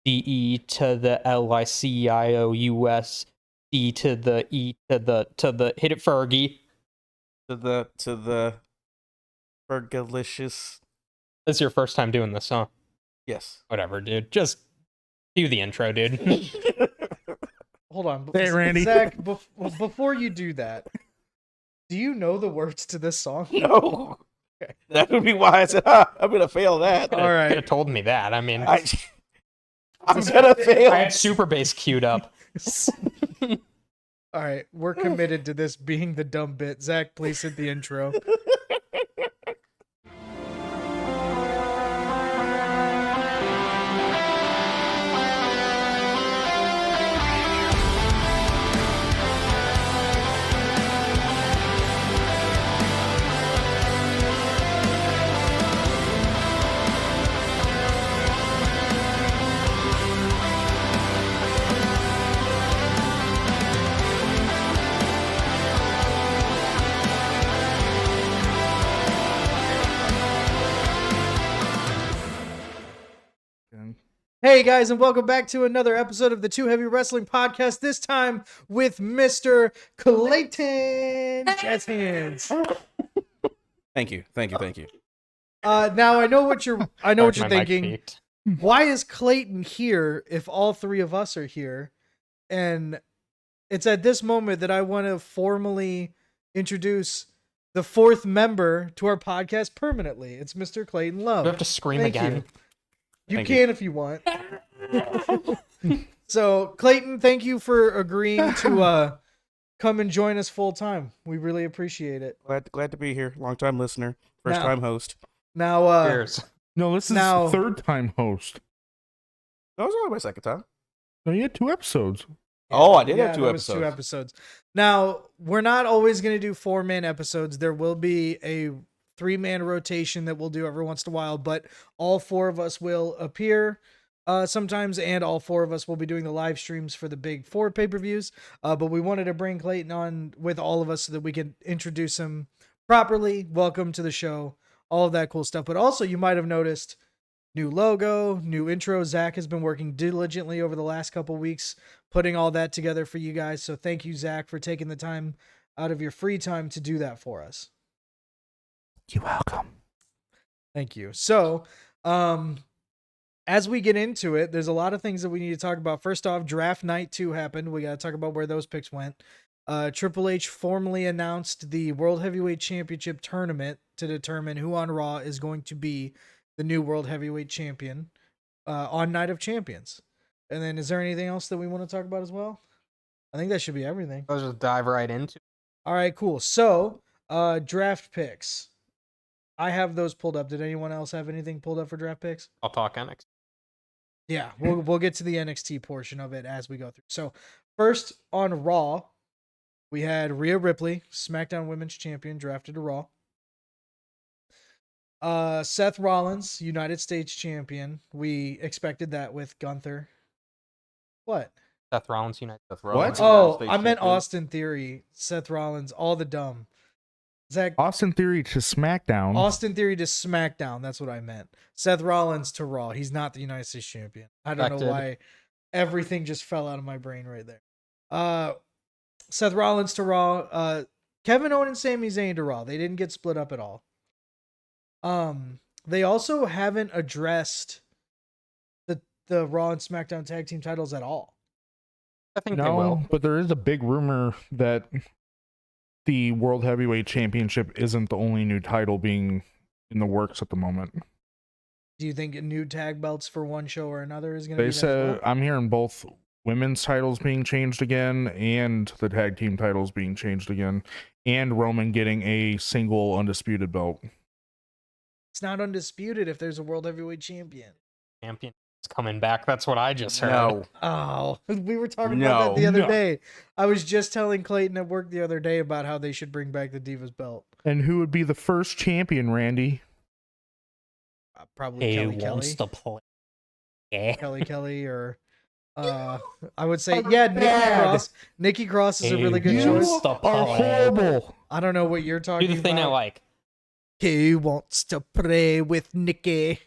DE to the LICIOUS D to the E to the hit it Fergie. To the Fergalicious. This is your first time doing this, huh? Yes. Whatever, dude. Just do the intro, dude. Hold on. Hey, Randy. Zach, before you do that, do you know the words to this song? No. Okay. That would be why I said, I'm going to fail that. All right. Could have told me that. I mean, I'm going to fail. I had super bass queued up. All right. We're committed to this being the dumb bit. Zach, please hit the intro. Hey guys, and welcome back to another episode of the Too Heavy Wrestling Podcast. This time with Mr. Clayton Jazz Hands. Thank you. Now I know what you're My mic thinking. peaked. Why is Clayton here if all three of us are here? And it's at this moment that I want to formally introduce the fourth member to our podcast permanently. It's Mr. Clayton Love. Do I have to scream Thank again? you. You Thank can if you want. So, Clayton, thank you for agreeing to come and join us full time. We really appreciate it. Glad to be here. Long time listener. First time host. Now, Cheers. No, this is Now- third time host. That was only my second time. No, you had 2 episodes. Oh, I did yeah, have two that was episodes. 2 episodes. Now, we're not always going to do 4-man episodes. There will be a 3-man rotation that we'll do every once in a while, but all 4 of us will appear sometimes, and all 4 of us will be doing the live streams for the big 4 pay-per-views. But we wanted to bring Clayton on with all of us so that we could introduce him properly, welcome to the show, all of that cool stuff. But also, you might have noticed new logo, new intro. Zach has been working diligently over the last couple weeks, putting all that together for you guys. So thank you, Zach, for taking the time out of your free time to do that for us. You're welcome. Thank you. So, as we get into it, there's a lot of things that we need to talk about. First off, Draft Night 2 happened. We got to talk about where those picks went. Triple H formally announced the World Heavyweight Championship tournament to determine who on Raw is going to be the new World Heavyweight Champion on Night of Champions. And then is there anything else that we want to talk about as well? I think that should be everything. Let's just dive right into it. All right, cool. So, draft picks. I have those pulled up. Did anyone else have anything pulled up for draft picks? I'll talk NXT. Yeah, we'll get to the NXT portion of it as we go through. So, first on Raw, we had Rhea Ripley, SmackDown Women's Champion, drafted to Raw. Seth Rollins, United States Champion. We expected that with Gunther. What? Seth Rollins United. Oh, I meant Austin Theory, Seth Rollins, all the dumb. Zach, Austin Theory to SmackDown. Austin Theory to SmackDown. That's what I meant. Seth Rollins to Raw. He's not the United States Champion. I don't know why everything just fell out of my brain right there. Seth Rollins to Raw. Kevin Owens and Sami Zayn to Raw. They didn't get split up at all. They also haven't addressed the Raw and SmackDown tag team titles at all. I think they will. No, but there is a big rumor that the World Heavyweight Championship isn't the only new title being in the works at the moment. Do you think new tag belts for one show or another is going to be They there as said well? I'm hearing both women's titles being changed again and the tag team titles being changed again, and Roman getting a single undisputed belt. It's not undisputed if there's a World Heavyweight Champion. Champion is coming back. That's what I just heard. No. Oh, we were talking about that the other No. day. I was just telling Clayton at work the other day about how they should bring back the Divas belt. And who would be the first champion, Randy? Probably He Kelly wants to play. Yeah. Kelly, or I would say, yeah, Nikki Cross. Nikki Cross is a really good He choice. wants to Are play. horrible. I don't know what you're talking Do the thing I about. like. He wants to play with Nikki.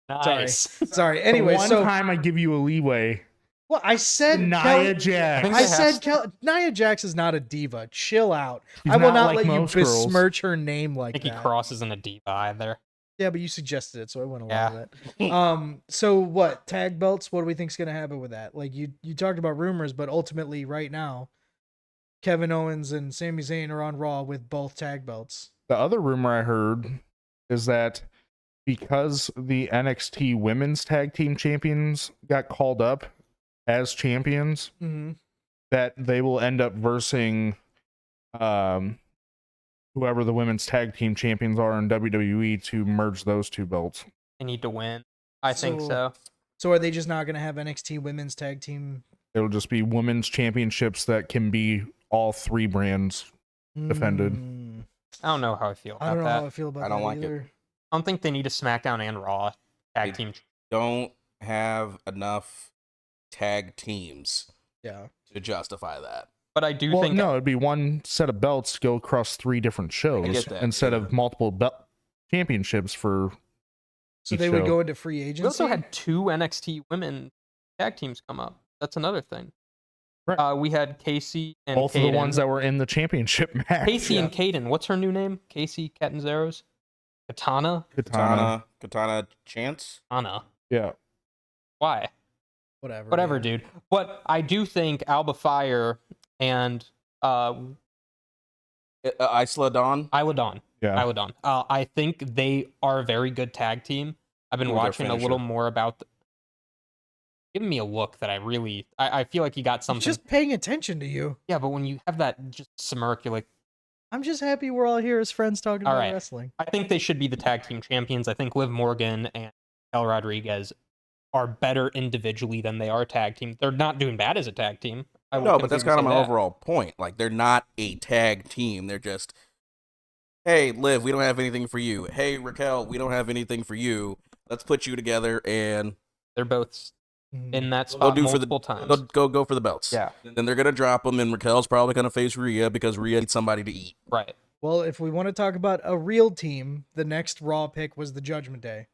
Nice. Sorry. Anyway, One so time I give you a leeway. well, I said Nia Jax. Jax. I said Nia Jax is not a diva. Chill out. She's I will not not like let you most girls. besmirch her name like Nikki that. Cross isn't a diva either. Yeah, but you suggested it, so I went along Yeah. with it. So what? Tag belts? What do we think's gonna happen with that? Like you talked about rumors, but ultimately, right now, Kevin Owens and Sami Zayn are on Raw with both tag belts. The other rumor I heard is that because the NXT Women's Tag Team Champions got called up as champions, Mm-hmm. that they will end up versing whoever the Women's Tag Team Champions are in WWE to merge those two belts. They need to win. I think so. So are they just not gonna have NXT Women's Tag Team? It'll just be women's championships that can be all three brands defended. I don't know how I feel I about don't know that. how I feel about I don't that like it. either. I don't think they need a SmackDown and Raw tag team. Don't have enough tag teams Yeah. to justify that. But I do Well, think no, it'd be one set of belts go across three different shows get that, instead yeah. of multiple championships for. So each they would show. go into free agency. we also had 2 NXT women tag teams come up. That's another thing. Right. We had Casey and Both of the ones that were in the championship match. Casey and Kaden. What's her new name? Casey Catanzeros? Katana? Katana Chance. Anna. Yeah. Why? Whatever, Whatever, dude. But I do think Alba Fire and Isla Dawn. Isla Dawn. Yeah. Isla Dawn. I think they are a very good tag team. I've been Who was their watching a little finisher? more about. Giving me a look that I feel like you got I'm something. just paying attention to you. Yeah, but when you have that just smirk, you're like, I'm just happy we're all here as friends talking All about right. wrestling. I think they should be the tag team champions. I think Liv Morgan and El Rodriguez are better individually than they are tag team. They're not doing bad as a tag team. I will No, but that's concede kind of to my say that. overall point. Like, they're not a tag team. They're just, hey, Liv, we don't have anything for you. Hey, Raquel, we don't have anything for you. Let's put you together and They're both Mhm. in that they'll spot do for the multiple times. they'll go for the belts. Yeah, Then they're gonna drop them, and Raquel's probably gonna face Rhea because Rhea needs somebody to eat. right. Well, if we want to talk about a real team, the next Raw pick was the Judgment Day.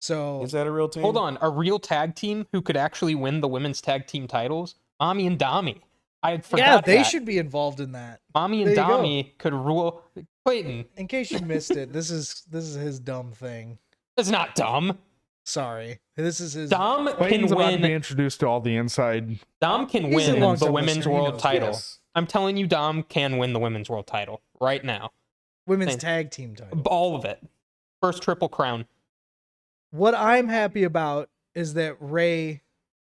So Is that a real team? Hold on, a real tag team who could actually win the women's tag team titles? Mommy and Dami. I forgot yeah, they that. should be involved in that. Mommy and There you go. Dami could rule. Clayton, In case you missed it, this is his dumb thing. that's not dumb. Sorry, this is his. Dom can Clayton's about to be win. introduced to all the inside. Dom can He's a win long-time the women's listener, he world knows title. Yes. I'm telling you, Dom can win the women's world title right now. Women's Same. tag team title. All of it. First triple crown. What I'm happy about is that Ray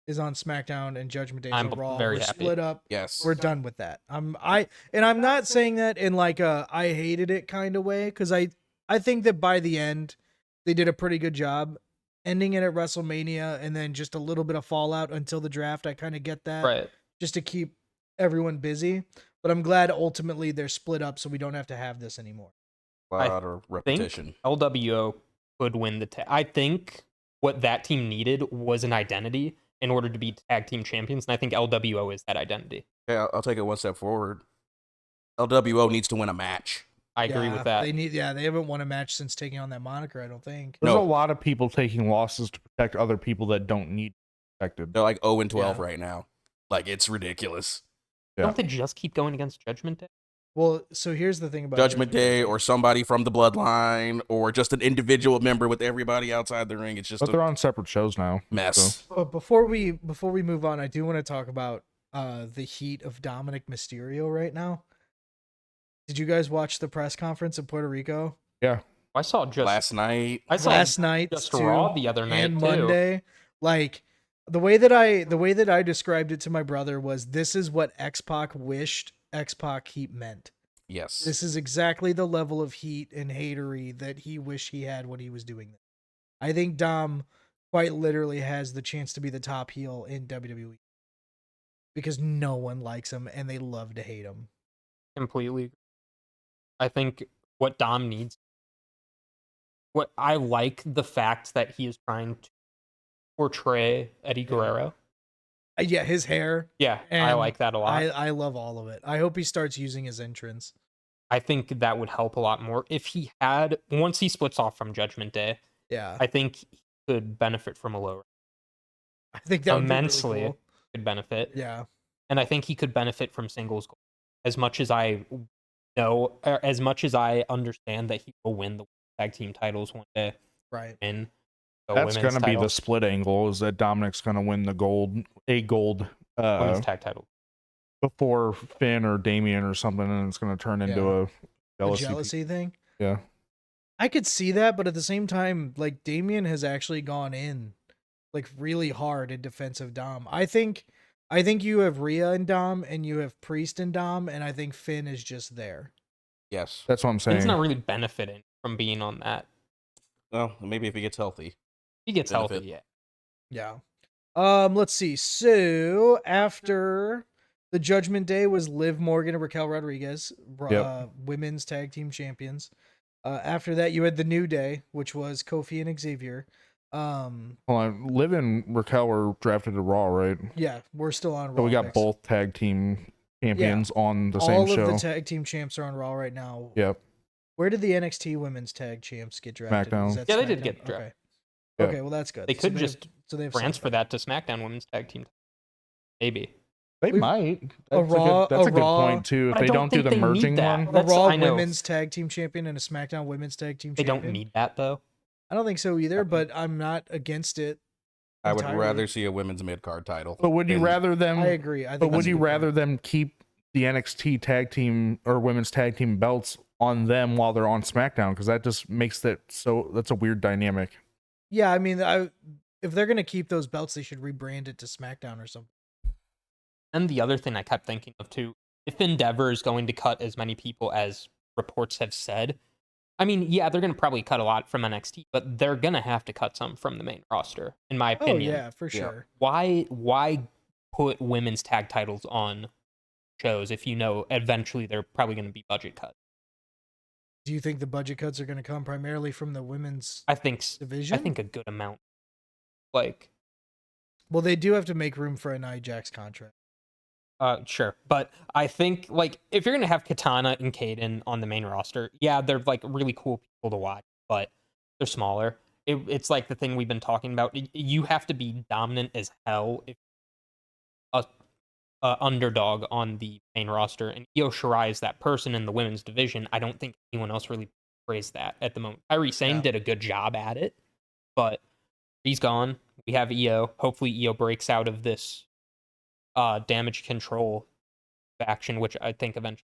is on SmackDown and Judgment Day is I'm on Raw. very We're happy. split up. Yes. We're done with that. I'm not saying that in like a I hated it kind of way, because I think that by the end they did a pretty good job ending it at WrestleMania and then just a little bit of fallout until the draft. I kind of get that, Right. just to keep everyone busy. But I'm glad ultimately they're split up, so we don't have to have this anymore. A lot of repetition. LWO could win the tag. I think what that team needed was an identity in order to be tag team champions, and I think LWO is that identity. Okay, I'll take it one step forward. LWO needs to win a match. I agree Yeah, with that. They haven't won a match since taking on that moniker, I don't think. There's No. a lot of people taking losses to protect other people that don't need to be protected. They're like 0-12 Yeah. right now. Like, it's ridiculous. Yeah. Don't they just keep going against Judgment Day? Well, so here's the thing about Judgment Day or somebody from the bloodline or just an individual member with everybody outside the ring. It's just But they're a on separate shows now. mess. But before we move on, I do want to talk about the heat of Dominic Mysterio right now. Did you guys watch the press conference in Puerto Rico I saw just Last night, I saw last night just too, Raw the other night and too. Monday? Like the way that I described it to my brother was, this is what X-Pac wished X-Pac heat meant. yes. This is exactly the level of heat and hatery that he wished he had when he was doing this. I think Dom quite literally has the chance to be the top heel in WWE because no one likes him and they love to hate him. Completely. I think what Dom needs. What I like the fact that he is trying to portray Eddie Guerrero. Yeah, his hair. Yeah, I And like that a lot. I love all of it. I hope he starts using his entrance. I think that would help a lot more if he had once he splits off from Judgment Day. Yeah. I think he could benefit from a low I think that would be really immensely. cool. Could benefit, Yeah. and I think he could benefit from singles gold. As much as I know, or as much as I understand that he will win the tag team titles one day, Right. in the That's women's gonna be title, the split angle. Is that Dominic's gonna win the gold women's tag title. before Finn or Damien or something, and it's gonna turn into Yeah. a The jealousy. jealousy thing. Yeah. I could see that, but at the same time, like Damien has actually gone in like really hard in defense of Dom. I think you have Rhea and Dom, and you have Priest and Dom, and I think Finn is just there. Yes. That's what I'm saying. Finn's not really benefiting from being on that. Well, maybe if he gets healthy. He gets Benefit. healthy, yeah. Yeah. Let's see. So after the Judgment Day was Liv Morgan and Raquel Rodriguez, women's tag team champions. After that, you had the New Day, which was Kofi and Xavier. Hold on. Liv and Raquel were drafted to Raw, right? Yeah, we're still on Raw. So we got picks. both tag team champions on the All same show. of the tag team champs are on Raw right now. Yep. Where did the NXT women's tag champs get drafted? SmackDown. Is that Yeah, they did SmackDown? get drafted. Okay. Yeah. Okay, well that's good. They could just they have transfer something. that to SmackDown Women's Tag Team. Maybe. They We've- might. a Raw- that's a good Raw- point too. If But I they don't don't do think the they need merging that. one, A That's- Raw I know. women's tag team champion and a SmackDown women's tag team They champion. don't need that though. I don't think so either, but I'm not against it. I would entirely. rather see a women's mid card title. but would you than- rather them? I agree. I think But would that's a you good point. rather them keep the NXT tag team or women's tag team belts on them while they're on SmackDown? Because that just makes that so. That's a weird dynamic. Yeah, I mean, if they're gonna keep those belts, they should rebrand it to SmackDown or something. And the other thing I kept thinking of too, if Endeavor is going to cut as many people as reports have said, I mean, yeah, they're going to probably cut a lot from NXT, but they're going to have to cut some from the main roster, in my Oh opinion. yeah, for sure. Why put women's tag titles on shows if you know eventually they're probably going to be budget cut? Do you think the budget cuts are gonna come primarily from the women's I think division? I think a good amount. Like, Well, they do have to make room for a Nia Jax contract. sure, but I think like if you're gonna have Katana and Kaden on the main roster, yeah, they're like really cool people to watch, but they're smaller. It's like the thing we've been talking about. You have to be dominant as hell if a underdog on the main roster, and Io Shirai is that person in the women's division. I don't think anyone else really praised that at the moment. Kairi Sane Yeah. did a good job at it, but he's gone. We have Io. Hopefully, Io breaks out of this damage control faction, which I think eventually.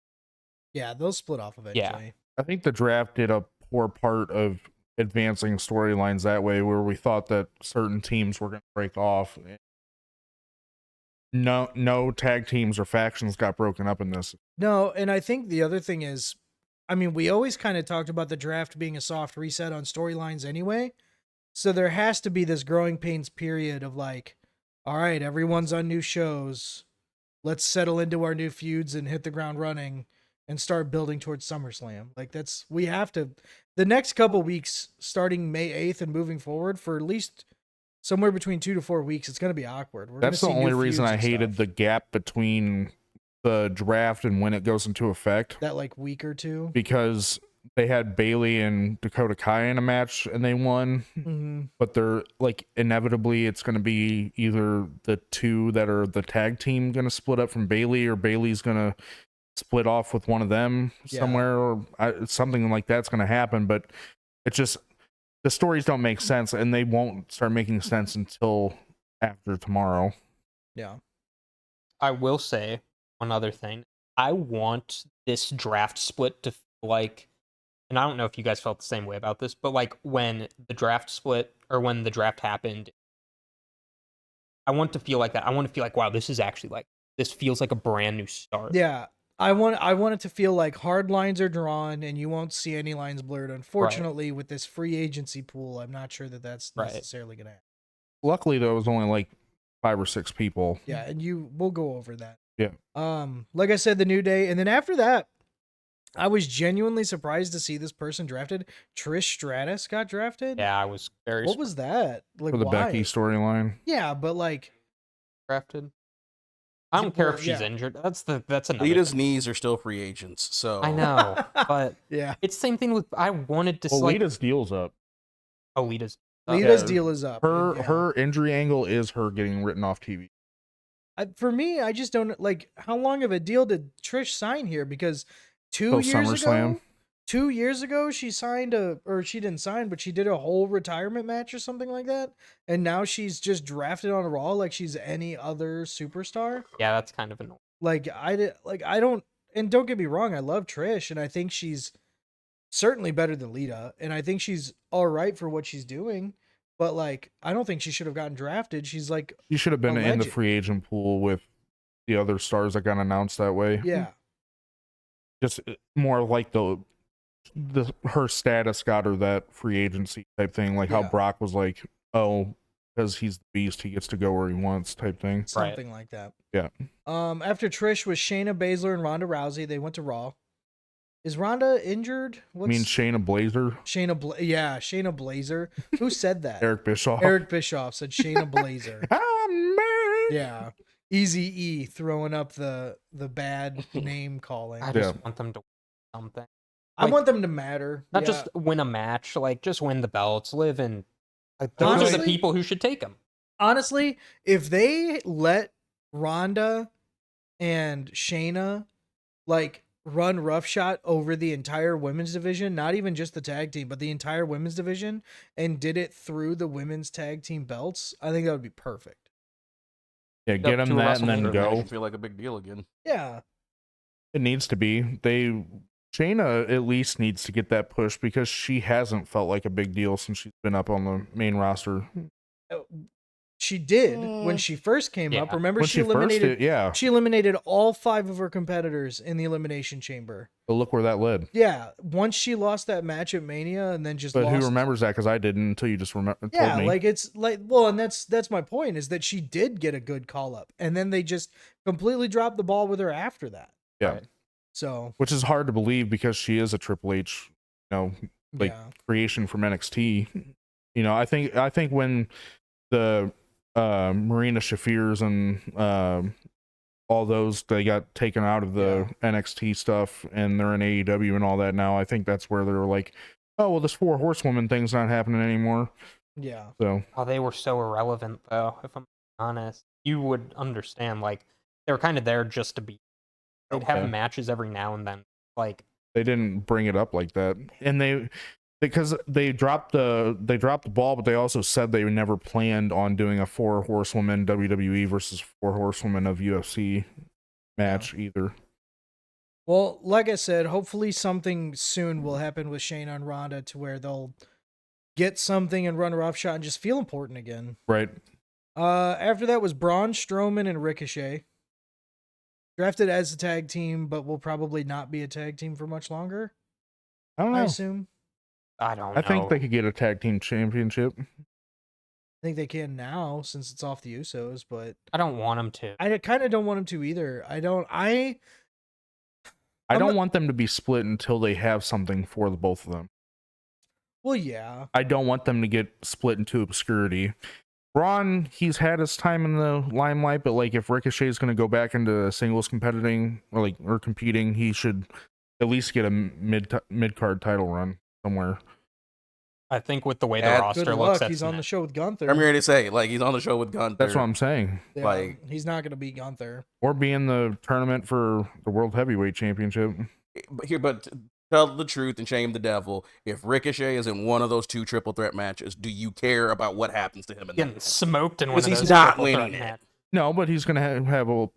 Yeah, they'll split off eventually. I think the draft did a poor part of advancing storylines that way, where we thought that certain teams were going to break off. No tag teams or factions got broken up in this. No, and I think the other thing is, I mean, we always kind of talked about the draft being a soft reset on storylines anyway. So there has to be this growing pains period of like, all right, everyone's on new shows. Let's settle into our new feuds and hit the ground running and start building towards SummerSlam. Like we have to, the next couple weeks, starting May 8th and moving forward for at least somewhere between 2 to 4 weeks, it's going to be awkward. We're That's the gonna see only new reason feuds I and hated stuff. the gap between the draft and when it goes into effect, that like week or two. because they had Bailey and Dakota Kai in a match and they won, Mm-hmm. but they're like inevitably it's going to be either the two that are the tag team going to split up from Bailey, or Bailey's going to split off with one of them Yeah. somewhere, or something like that's going to happen. But it's just the stories don't make sense, and they won't start making sense until after tomorrow. Yeah. I will say one other thing. I want this draft split to feel like, and I don't know if you guys felt the same way about this, but like when the draft split or when the draft happened, I want to feel like that. I want to feel like, wow, this is actually like, this feels like a brand new start. Yeah. I want it to feel like hard lines are drawn and you won't see any lines blurred. Unfortunately, with this free agency pool, I'm not sure that that's Right. necessarily going to happen. Luckily, there was only like 5 or 6 people. Yeah, and we'll go over that. Yeah. Like I said, the New Day, and then after that, I was genuinely surprised to see this person drafted. Trish Stratus got drafted. Yeah, I was very What was that? Like For the why? Becky storyline. Yeah, but like drafted. I don't care if she's Yeah. injured. That's another Lita's thing. knees are still free agents, so I know, but yeah. it's the same thing with, I wanted to Well, like, Lita's deal's up. Lita's, Lita's Yeah, deal is up. Her Yeah. her injury angle is her getting written off TV. For me, I just don't like how long of a deal did Trish sign here? Because Till SummerSlam. 2 years ago, she signed or she didn't sign, but she did a whole retirement match or something like that. And now she's just drafted on Raw like she's any other superstar. Yeah, that's kind of annoying. I don't, and don't get me wrong, I love Trish, and I think she's certainly better than Lita, and I think she's all right for what she's doing. But like, I don't think she should have gotten drafted. She's like, She should have been a in the legend. free agent pool with the other stars that got announced that way. yeah, Just more like the her status got her that free agency type thing, like how Yeah. Brock was like, oh, because he's the beast, he gets to go where he wants type thing. something like that. Yeah. After Trish was Shayna Baszler and Ronda Rousey, they went to Raw. Is Ronda injured? I mean, Shayna Blazer, Shayna Blazer. Who said that? Eric Bischoff. Eric Bischoff said Shayna Blazer. I'm mad. Yeah. Easy E throwing up the bad name calling. I just want them to win something. I like- want them to matter. Not Yeah. just win a match, like just win the belts, live in. Like, those are Honestly- the people who should take them. Honestly, if they let Ronda and Shayna like run roughshod over the entire women's division, not even just the tag team, but the entire women's division, and did it through the women's tag team belts, I think that would be perfect. Yeah, get Up him to a that and then WrestleMania go. I feel like a big deal again. Yeah. It needs to be. Shayna at least needs to get that push because she hasn't felt like a big deal since she's been up on the main roster. She did when she first came up. Yeah. Remember, When she first eliminated did, yeah. she eliminated all 5 of her competitors in the Elimination Chamber. But look where that led. Yeah, once she lost that match at Mania and then just But lost. who remembers that? Because I didn't until you just told Yeah, me. like it's like, well, and that's my point, is that she did get a good call up, and then they just completely dropped the ball with her after that. Yeah. Right. So Which is hard to believe because she is a Triple H, like yeah. creation from NXT. I think when the Marina Shafirs and all those, they got taken out of the NXT stuff and they're in AEW and all that now, I think that's where they're like, oh well, this 4 horsewoman thing's not happening anymore. Yeah. So Oh, they were so irrelevant, though. If I'm honest, you would understand. Like they were kind of there just to be. They'd Okay. have matches every now and then. Like they didn't bring it up like that, and because they dropped the ball, but they also said they never planned on doing a 4 horsewoman WWE versus 4 horsewomen of UFC match either. Well, like I said, hopefully something soon will happen with Shayna and Ronda to where they'll get something and run roughshod and just feel important again. Right. After that was Braun Strowman and Ricochet. Drafted as a tag team, but will probably not be a tag team for much longer, I don't I know. assume. I don't know. I think they could get a tag team championship. I think they can now since it's off the Usos, but I don't want them to. I kind of don't want them to either. I don't want them to be split until they have something for the both of them. well, yeah. I don't want them to get split into obscurity. Braun, he's had his time in the limelight, but like if Ricochet is going to go back into singles competing or competing, he should at least get a mid card title run somewhere. I think with the way the Good roster Good looks, luck. that's He's on the show with Gunther. I'm ready to say, like, he's on the show with Gunther. That's what I'm saying. Yeah, like- he's not going to beat Gunther. Or be in the tournament for the World Heavyweight Championship. But tell the truth and shame the devil. If Ricochet is in one of those 2 triple threat matches, do you care about what happens to him in getting that? smoked in one Because of he's those not triple threat winning it. matches. No, but he's going to have a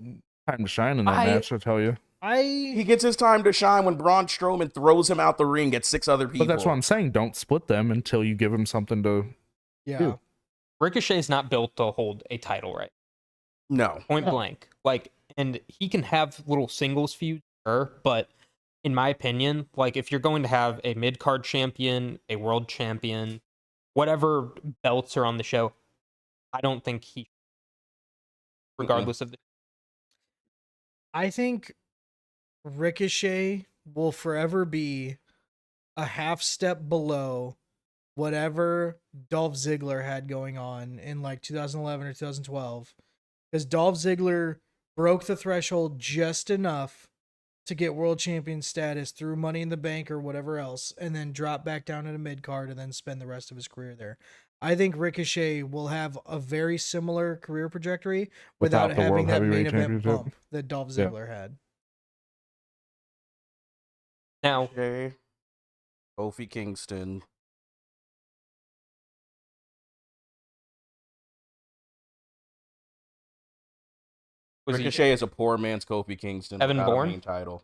time to shine in that match, I tell you. He gets his time to shine when Braun Strowman throws him out the ring at 6 other people. But that's what I'm saying. Don't split them until you give him something to. Yeah. Dude. Ricochet's not built to hold a title, right? No. Point blank. Like, and he can have little singles feuds, sure, but in my opinion, like if you're going to have a mid card champion, a world champion, whatever belts are on the show, I don't think he, regardless of the. I think Ricochet will forever be a half step below whatever Dolph Ziggler had going on in like 2011 or 2012. Because Dolph Ziggler broke the threshold just enough to get world champion status through Money in the Bank or whatever else, and then drop back down to the mid card and then spend the rest of his career there. I think Ricochet will have a very similar career trajectory Without without the having World that main Heavyweight event Championship. bump that Dolph Yeah. Ziggler had. Now, Ricochet, Kofi Kingston. was he Ricochet is a poor man's Kofi Kingston Evan without Bourne? a main title.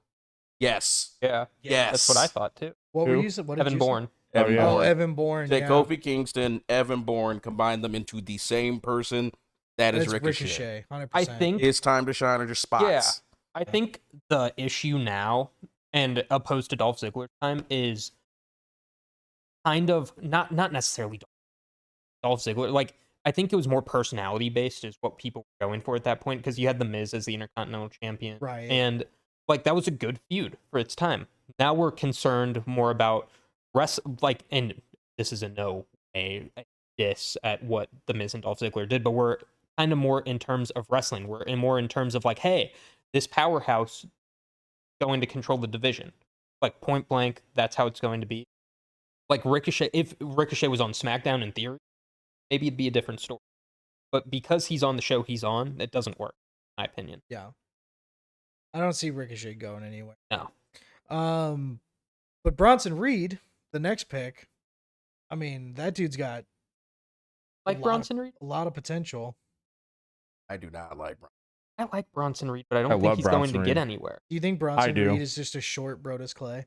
Yes. Yeah, Yes. that's what I thought too. What were Who? you saying? What did Evan you Bourne. Evan yeah. say? Oh, Bourne. Evan Bourne. Take Yeah. Kofi Kingston, Evan Bourne, combine them into the same person. That is That's Ricochet. 100%. I think His time to shine are just spots. Yeah. I think the issue now, and opposed to Dolph Ziggler's time, is kind of not necessarily Dolph Ziggler. Like, I think it was more personality based, is what people were going for at that point, because you had The Miz as the Intercontinental Champion, Right. and like that was a good feud for its time. Now we're concerned more about like, and this is in no way a diss at what The Miz and Dolph Ziggler did, but we're kind of more in terms of wrestling. We're more in terms of like, hey, this powerhouse going to control the division, like point blank. That's how it's going to be. Like Ricochet, if Ricochet was on SmackDown in theory, maybe it'd be a different story. But because he's on the show he's on, it doesn't work, in my opinion. Yeah. I don't see Ricochet going anywhere. No. But Bronson Reed, the next pick, I mean, that dude's got Like Bronson Reed? a lot of potential. I do not like Bronson. I like Bronson Reed, but I I don't think love he's going Bronson to get Reed. anywhere. Do you think Bronson do. Reed is just a short Brodus Clay?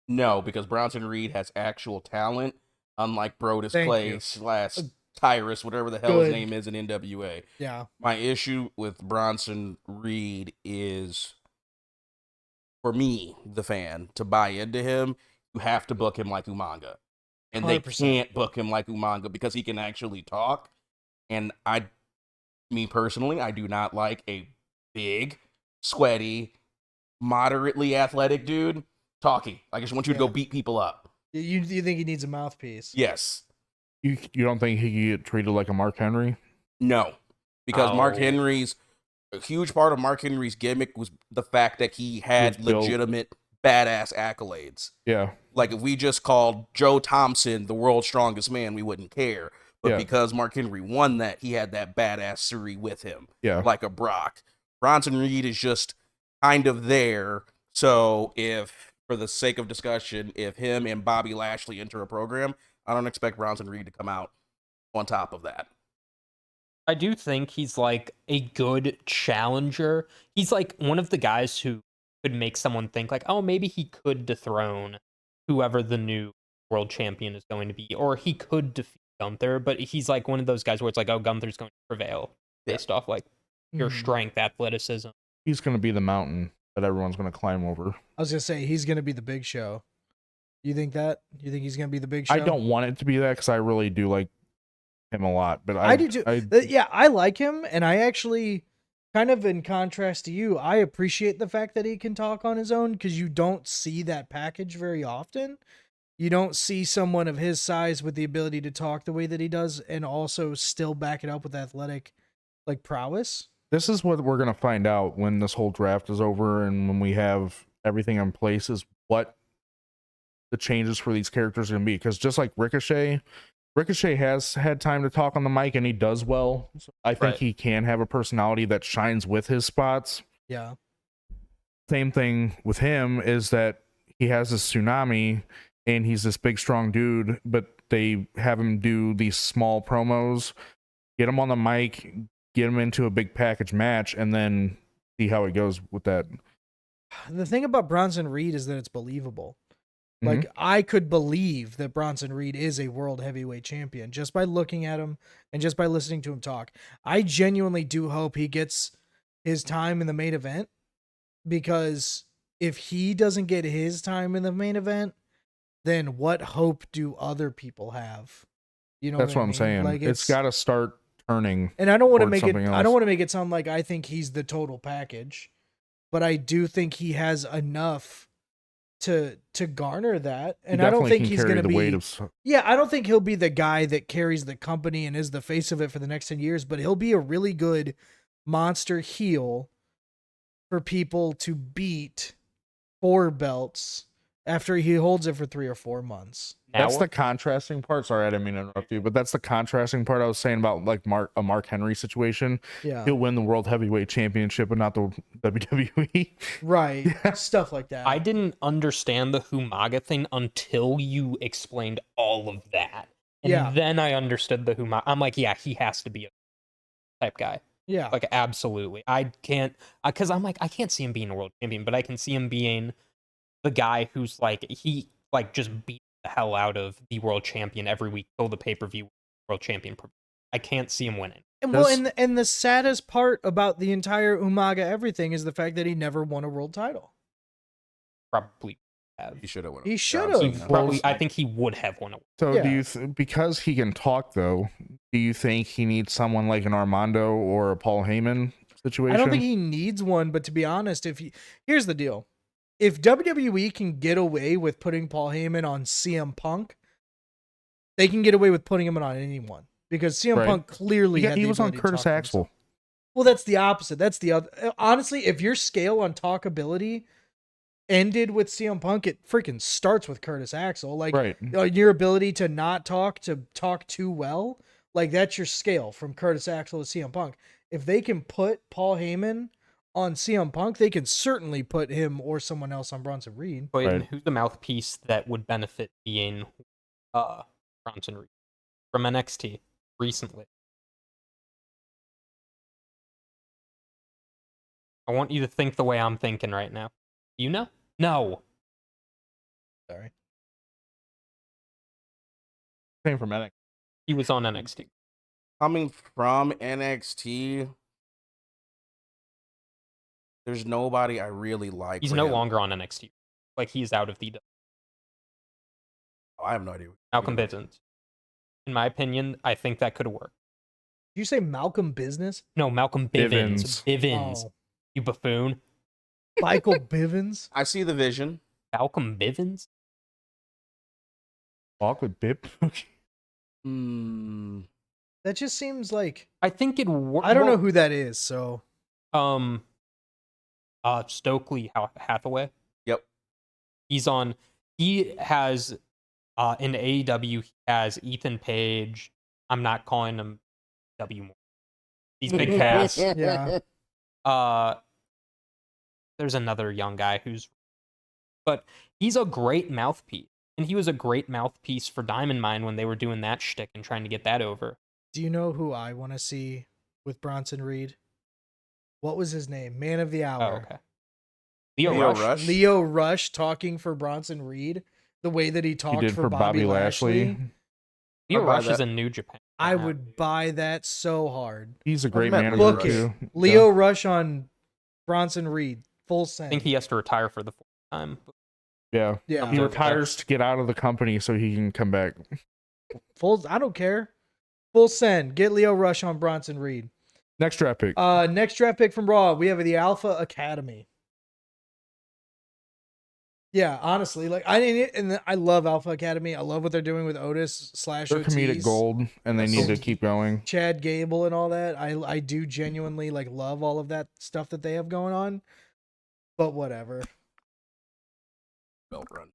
No, because Bronson Reed has actual talent, unlike Brodus Thank Clay you. / Tyrus, whatever the hell his Good. name is in NWA. Yeah. My issue with Bronson Reed is, for me, the fan, to buy into him, you have to book him like Umaga. And they 100%. can't book him like Umaga because he can actually talk. And me personally, I do not like a big, sweaty, moderately athletic dude talking. I just want you to go Yeah. beat people up. You think he needs a mouthpiece? Yes. You don't think he could get treated like a Mark Henry? No. Because Mark Oh. Henry's, a huge part of Mark Henry's gimmick was the fact that he had was built- legitimate badass accolades. Yeah. Like, if we just called Joe Thompson the world's strongest man, we wouldn't care. But Yeah. because Mark Henry won that, he had that badassery with him, Yeah. like a Brock. Bronson Reed is just kind of there. So if, for the sake of discussion, if him and Bobby Lashley enter a program, I don't expect Bronson Reed to come out on top of that. I do think he's like a good challenger. He's like one of the guys who could make someone think like, oh, maybe he could dethrone whoever the new world champion is going to be, or he could defeat Gunther. But he's like one of those guys where it's like, oh, Gunther's going to prevail based off like your Mhm. strength, athleticism. He's going to be the mountain that everyone's going to climb over. I was gonna say he's gonna be the Big Show. You think that? You think he's gonna be the Big Show? I don't want it to be that because I really do like him a lot. But I do too. Yeah, I like him, and I actually, kind of in contrast to you, I appreciate the fact that he can talk on his own because you don't see that package very often. You don't see someone of his size with the ability to talk the way that he does, and also still back it up with athletic, like prowess. This is what we're going to find out when this whole draft is over and when we have everything in place, is what the changes for these characters are going to be. Because just like Ricochet has had time to talk on the mic and he does well. So I think Right. he can have a personality that shines with his spots. Yeah. Same thing with him is that he has this tsunami and he's this big strong dude, but they have him do these small promos, get him on the mic, get him into a big package match, and then see how it goes with that. The thing about Bronson Reed is that it's believable. Like, I could believe that Bronson Reed is a world heavyweight champion just by looking at him and just by listening to him talk. I genuinely do hope he gets his time in the main event, because if he doesn't get his time in the main event, then what hope do other people have? You know, That's what I I'm mean? saying. Like, It's got to start turning. and I don't want to towards make it. something I else. don't want to make it sound like I think he's the total package, but I do think he has enough to garner that. And I don't think he's going to the be. weight of. Yeah, I don't think he'll be the guy that carries the company and is the face of it for the next 10 years, but he'll be a really good monster heel for people to beat for belts after he holds it for 3 or 4 months. That's the contrasting part. Sorry, I didn't mean to interrupt you, but that's the contrasting part I was saying about like a Mark Henry situation. Yeah. He'll win the World Heavyweight Championship, but not the WWE. Right. Yeah. Stuff like that. I didn't understand the Humaga thing until you explained all of that. And Yeah. then I understood the Humaga. I'm like, yeah, he has to be a type guy. Yeah. Like, absolutely. I can't, because I'm like, I can't see him being a world champion, but I can see him being the guy who's like, he like just beat the hell out of the world champion every week till the pay-per-view world champion. I can't see him winning. And well, and the saddest part about the entire Umaga everything is the fact that he never won a world title. Probably have. He should have won. He should He have. probably, I think he would have won a. So Yeah. do you because he can talk though? Do you think he needs someone like an Armando or a Paul Heyman situation? I don't think he needs one, but to be honest, here's the deal. If WWE can get away with putting Paul Heyman on CM Punk, they can get away with putting him on anyone because CM Right. Punk clearly he was on ability to Curtis talk for Axel. himself. Well, that's the opposite. That's the other. Honestly, if your scale on talkability ended with CM Punk, it freaking starts with Curtis Axel. Like Right. your ability to not talk to talk too well, like that's your scale from Curtis Axel to CM Punk. If they can put Paul Heyman on CM Punk, they can certainly put him or someone else on Bronson Reed. But Right. who's the mouthpiece that would benefit being Bronson Reed from NXT recently? I want you to think the way I'm thinking right now. You know? No. Sorry. Same from NXT. He was on NXT. Coming from NXT, there's nobody I really like. He's for no him. longer on NXT. Like, he's out of the I have no idea. Malcolm Bivens. In my opinion, I think that could work. Did you say Malcolm Business? No, Malcolm Bivens. Bivens. Oh, You buffoon. Michael Bivens? I see the vision. Malcolm Bivens? Awkward Bip. Hmm. That just seems like I think it works. I don't know who that is, so Stokely Hathaway. Yep. He has in AEW, he has Ethan Page. I'm not calling him W more. These big cats. yeah. There's another young guy but he's a great mouthpiece. And he was a great mouthpiece for Diamond Mine when they were doing that shtick and trying to get that over. Do you know who I want to see with Bronson Reed? What was his name? Man of the Hour. Oh, okay. Leo Rush. Leo Rush talking for Bronson Reed the way that he talked He did for Bobby Lashley. Leo I'll buy Rush is that. in New Japan. I would buy that so hard. He's a great met manager Leo Book Rush. too. it. Leo Rush on Bronson Reed. Full send. I think he has to retire for the fourth time. Yeah. yeah. He Yeah. retires to get out of the company so he can come back. Full. I don't care. Full send. Get Leo Rush on Bronson Reed. Next draft pick. Next draft pick from Raw, we have the Alpha Academy. Yeah, honestly, like I love Alpha Academy. I love what they're doing with Otis / They're Otis, comedic gold, and they need to keep going. Chad Gable and all that. I do genuinely like love all of that stuff that they have going on. But whatever. Belt run.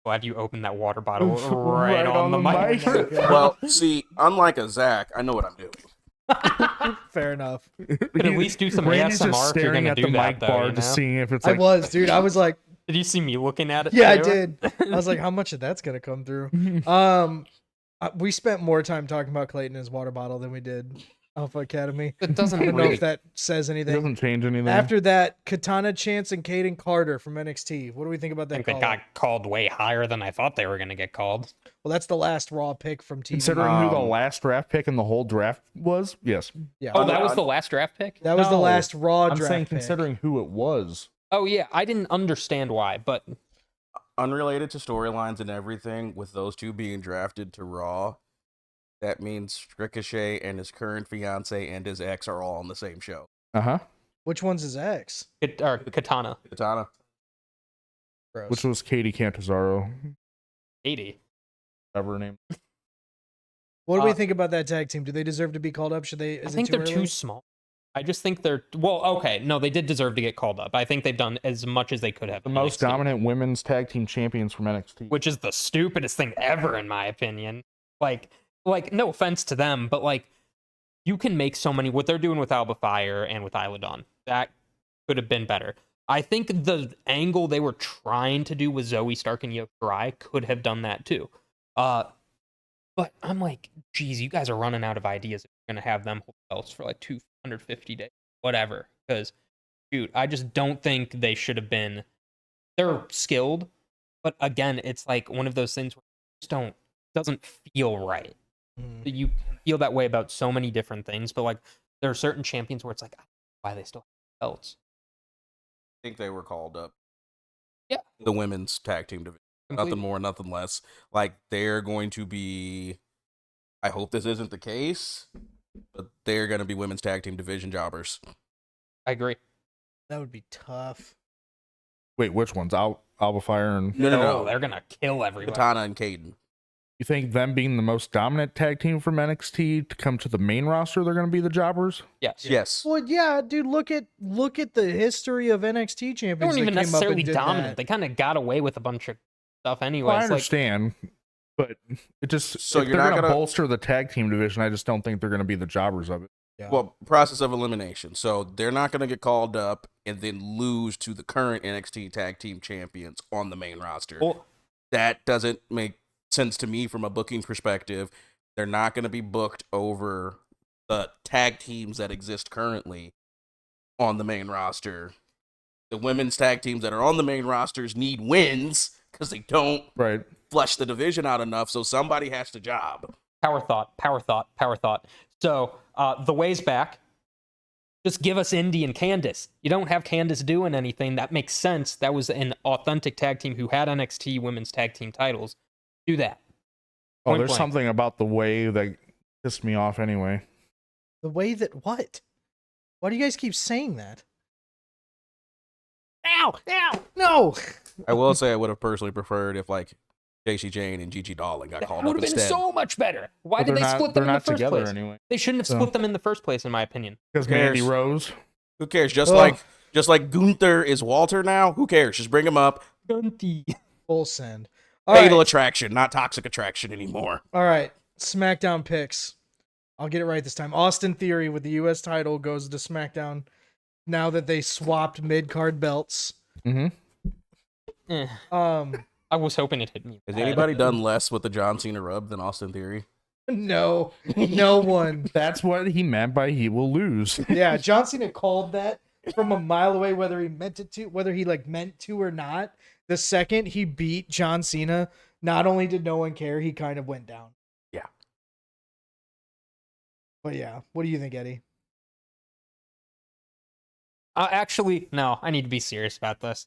Glad you opened that water bottle Right right on the mic. mic. Well, see, unlike a Zach, I know what I'm doing. Fair enough. Could at least do some Randy's ASMR just if you're staring gonna at do the that, mic though, bar, you just know? seeing if it's I like. was, dude. I was like, Did you see me looking at it? yeah, I too? did. I was like, how much of that's gonna come through? We spent more time talking about Clayton and his water bottle than we did Alpha Academy. It doesn't I don't know really. if that says It anything. doesn't change anything. After that, Katana Chance and Kaden Carter from NXT. What do we think about I that? think they call? got called way higher than I thought they were going to get called. Well, that's the last Raw pick from TV. Considering who the Um, last draft pick in the whole draft was, yes. yeah, Oh, that was the last draft pick? that was the No, last Raw I'm draft saying pick. considering who it was. Oh, yeah. I didn't understand why, but Unrelated to storylines and everything, with those two being drafted to Raw, that means Ricochet and his current fiance and his ex are all on the same show. Uh-huh. Which one's his ex? Katana. Katana. Gross. Which was Katie Catanzaro. 80. Whatever her name. What do we think about that tag team? Do they deserve to be called up? Should they? I Is think it too they're early? too small. I just think they're well. Okay, no, they did deserve to get called up. I think they've done as much as they could have. The in most NXT, dominant women's tag team champions from NXT. which is the stupidest thing ever, in my opinion. Like, no offense to them, but like, you can make so many. What they're doing with Alba Fire and with Isla Dawn, that could have been better. I think the angle they were trying to do with Zoe Stark and Io Shirai could have done that too. But I'm like, geez, you guys are running out of ideas if you're going to have them hold belts for like 250 days, whatever. Because, shoot, I just don't think they should have been. They're skilled, but again, it's like one of those things where it just doesn't feel right. You feel that way about so many different things, but like there are certain champions where it's like, I don't know why they still have belts. I think they were called up. Yeah. The women's tag team division. Completely. Nothing more, nothing less. Like, they're going to be, I hope this isn't the case, but they're going to be women's tag team division jobbers. I agree. That would be tough. Wait, which ones? Alba Fire and No. They're gonna kill everybody. Katana and Caden. you think them being the most dominant tag team from NXT to come to the main roster, they're going to be the jobbers? Yes. Yes. Well, yeah, dude. Look at the history of NXT They champions. weren't even that came up and necessarily did dominant. that. They kind of got away with a bunch of stuff anyway. Well, I It's like, understand, but it just So if you're they're not going to gonna- bolster the tag team division, I just don't think they're going to be the jobbers of it. Yeah. Well, process of elimination. So they're not going to get called up and then lose to the current NXT tag team champions on the main roster. well, That doesn't make sense to me from a booking perspective. They're not going to be booked over the tag teams that exist currently on the main roster. The women's tag teams that are on the main rosters need wins because they don't Right. flesh the division out enough, so somebody has to job. power thought. So the way's back. Just give us Indy and Candice. You don't have Candice doing anything. That makes sense. That was an authentic tag team who had NXT women's tag team titles. Do that. Oh, Point there's blank. something about the way that pissed me off anyway. The way that what? Why do you guys keep saying that? Ow! No! I will say I would have personally preferred if, like, Jacy Jane and Gigi Dolin got That called would up have been instead. so much better. Why But did they they're not- split they're them in the not first together place? anyway. They shouldn't have So- split them in the first place, in my opinion. Because Who cares? Mandy Rose. Who cares? Just Ugh. like Gunther is Walter now. Who cares? Just bring him up. Full send. All Fatal right. attraction, not toxic attraction anymore. All right. SmackDown picks. I'll get it right this time. Austin Theory with the U.S. title goes to SmackDown now that they swapped mid-card belts. Mm-hmm. Eh, Um, I was hoping it hit me. Has bad. anybody done less with the John Cena rub than Austin Theory? no one. That's what he meant by he will lose. Yeah, John Cena called that from a mile away, whether he meant to or not. The second he beat John Cena, not only did no one care, he kind of went down. Yeah. But yeah, what do you think, Eddie? Actually, no, I need to be serious about this.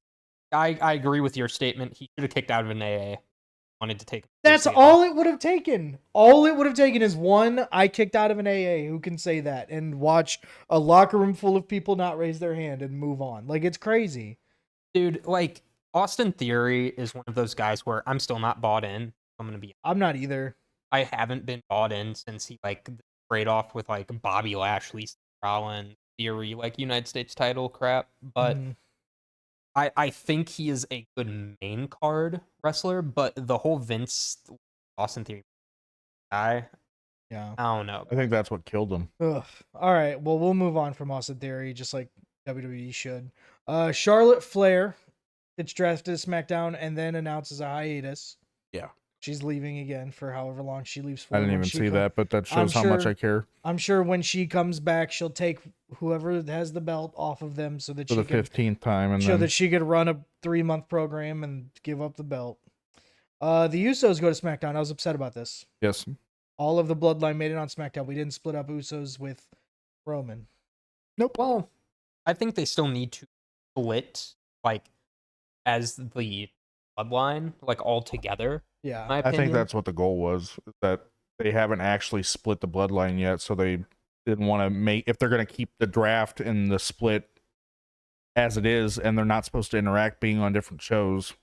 I agree with your statement. He should have kicked out of an AA. Wanted to take. That's seriously at all it would have taken. All it would have taken is one, I kicked out of an AA. Who can say that? And watch a locker room full of people not raise their hand and move on. Like, it's crazy. Dude, like, Austin Theory is one of those guys where I'm still not bought in. I'm gonna be. I'm not either. I haven't been bought in since he like trade off with like Bobby Lashley, Seth Rollins, Theory, like United States title crap. But Mhm. I think he is a good main card wrestler. But the whole Vince Austin Theory guy, Yeah. I don't know. I think that's what killed him. Ugh. All right. Well, we'll move on from Austin Theory, just like WWE should. Charlotte Flair gets drafted to SmackDown and then announces a hiatus. Yeah. She's leaving again for however long she leaves for. I didn't When even she see com- that, but that I'm shows how much sure- I care. I'm sure when she comes back, she'll take whoever has the belt off of them so that For she the can 15th time, and so then that she could run a 3-month program and give up the belt. The Usos go to SmackDown. I was upset about this. yes, All of the Bloodline made it on SmackDown. We didn't split up Usos with Roman. Nope. Well, I think they still need to split like as the bloodline, like all together. Yeah. My I opinion. think that's what the goal was. That they haven't actually split the bloodline yet, so they didn't want to make. If they're going to keep the draft and the split as it is, and they're not supposed to interact, being on different shows,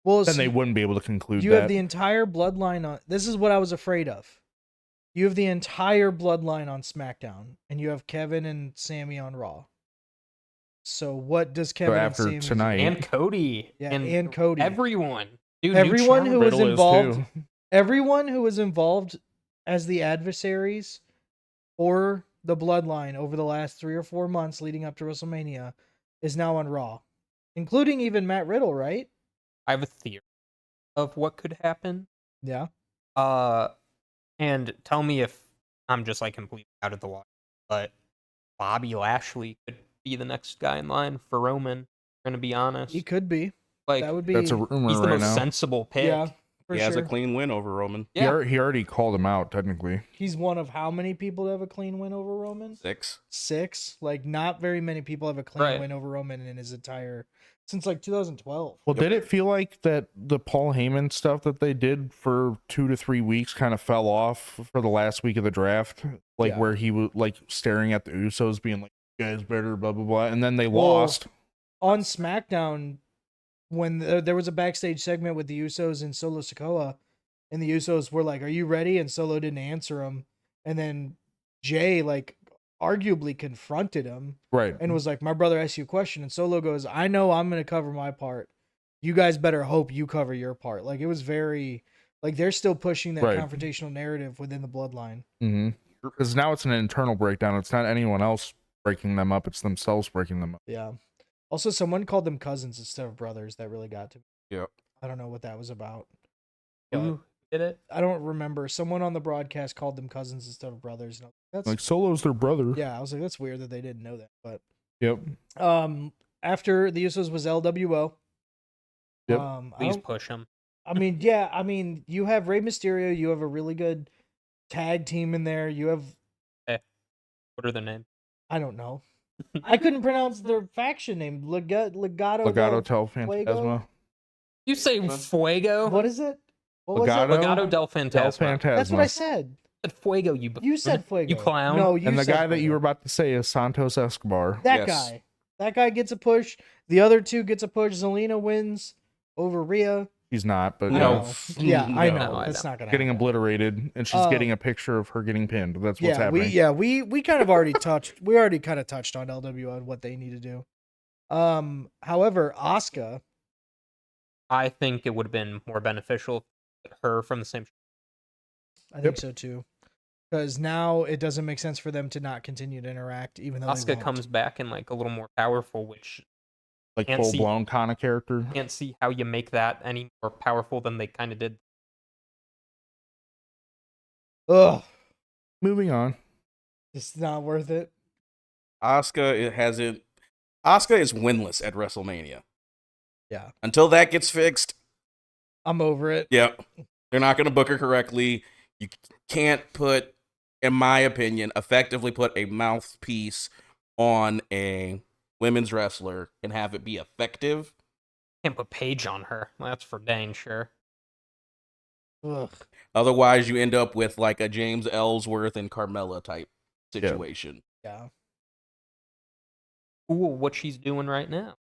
Well, then see, they wouldn't be able to conclude you that. have the entire Bloodline on. This is what I was afraid of. You have the entire bloodline on SmackDown, and you have Kevin and Sammy on Raw. So what does Kevin and after Sammy tonight- And Cody. Yeah, and Cody. Everyone. Dude, Everyone who was Riddle is involved, too. everyone who was involved as the adversaries or the bloodline over the last 3 or 4 months leading up to WrestleMania is now on Raw, including even Matt Riddle, right? I have a theory of what could happen. Yeah. And tell me if I'm just like completely out of the water. But Bobby Lashley could be the next guy in line for Roman. I'm gonna be honest. He could be. Like That would be. That's a rumor he's the right most now. sensible pick. Yeah, for He sure. has a clean win over Roman. Yeah. He already called him out technically. He's one of how many people to have a clean win over Roman? 6. 6. Like, not very many people have a clean Right. win over Roman in his entire since like 2012. Well, Yep. did it feel like that the Paul Heyman stuff that they did for 2 to 3 weeks kind of fell off for the last week of the draft? Like Yeah. where he was like staring at the Usos being like, you guys better blah blah blah, and then they Well, lost. On SmackDown, when there was a backstage segment with the Usos and Solo Sikoa, and the Usos were like, "Are you ready?" and Solo didn't answer him, and then Jay like arguably confronted him Right. and was like, "My brother asked you a question," and Solo goes, "I know I'm gonna cover my part. You guys better hope you cover your part." Like, it was very like they're still pushing that Right. confrontational narrative within the bloodline. Because now it's an internal breakdown. It's not anyone else breaking them up. It's themselves breaking them up. Yeah. Also, someone called them cousins instead of brothers. That really got to me. Yep. I don't know what that was about. But Who did it? I don't remember. Someone on the broadcast called them cousins instead of brothers. And I was like, Like that's Solo's their brother. yeah. I was like, that's weird that they didn't know that. But Yep. after the Usos was LWO. Yep. Please push him. I mean, yeah. I mean, you have Rey Mysterio. You have a really good tag team in there. You have What are their names? I don't know. I couldn't pronounce their faction name. Legato Legato del del Fantasma. You say Fuego? What is it? What was Legato? it? Legado del Fantasma. Del Fantasma. That's what I said. I said Fuego, You said Fuego. You clown. No, you And the said guy that you Fuego. were about to say is Santos Escobar. That Yes. guy. That guy gets a push. The other two gets a push. Zelina wins over Rhea. She's not, but I No. know. Yeah, I know. No, I That's know. not gonna getting happen. obliterated, and she's getting a picture of her getting pinned. That's what's happening. we kind of already touched. We already kind of touched on LWO and what they need to do. However, Asuka. I think it would have been more beneficial to her from the same. I think so too. Because now it doesn't make sense for them to not continue to interact, even though they Asuka won't. comes back and like a little more powerful, which Like Can't full see- blown kind of character. can't see how you make that any more powerful than they kind of did. Ugh, Moving on. it's not worth it. Asuka Asuka is winless at WrestleMania. Yeah, Until that gets fixed, I'm over it. yep. They're not going to book her correctly. You can't put, in my opinion, effectively put a mouthpiece on a women's wrestler and have it be effective. Can't put Paige on her. That's for dang sure. Ugh. Otherwise, you end up with like a James Ellsworth and Carmella type situation. Yeah. Ooh, what she's doing right now.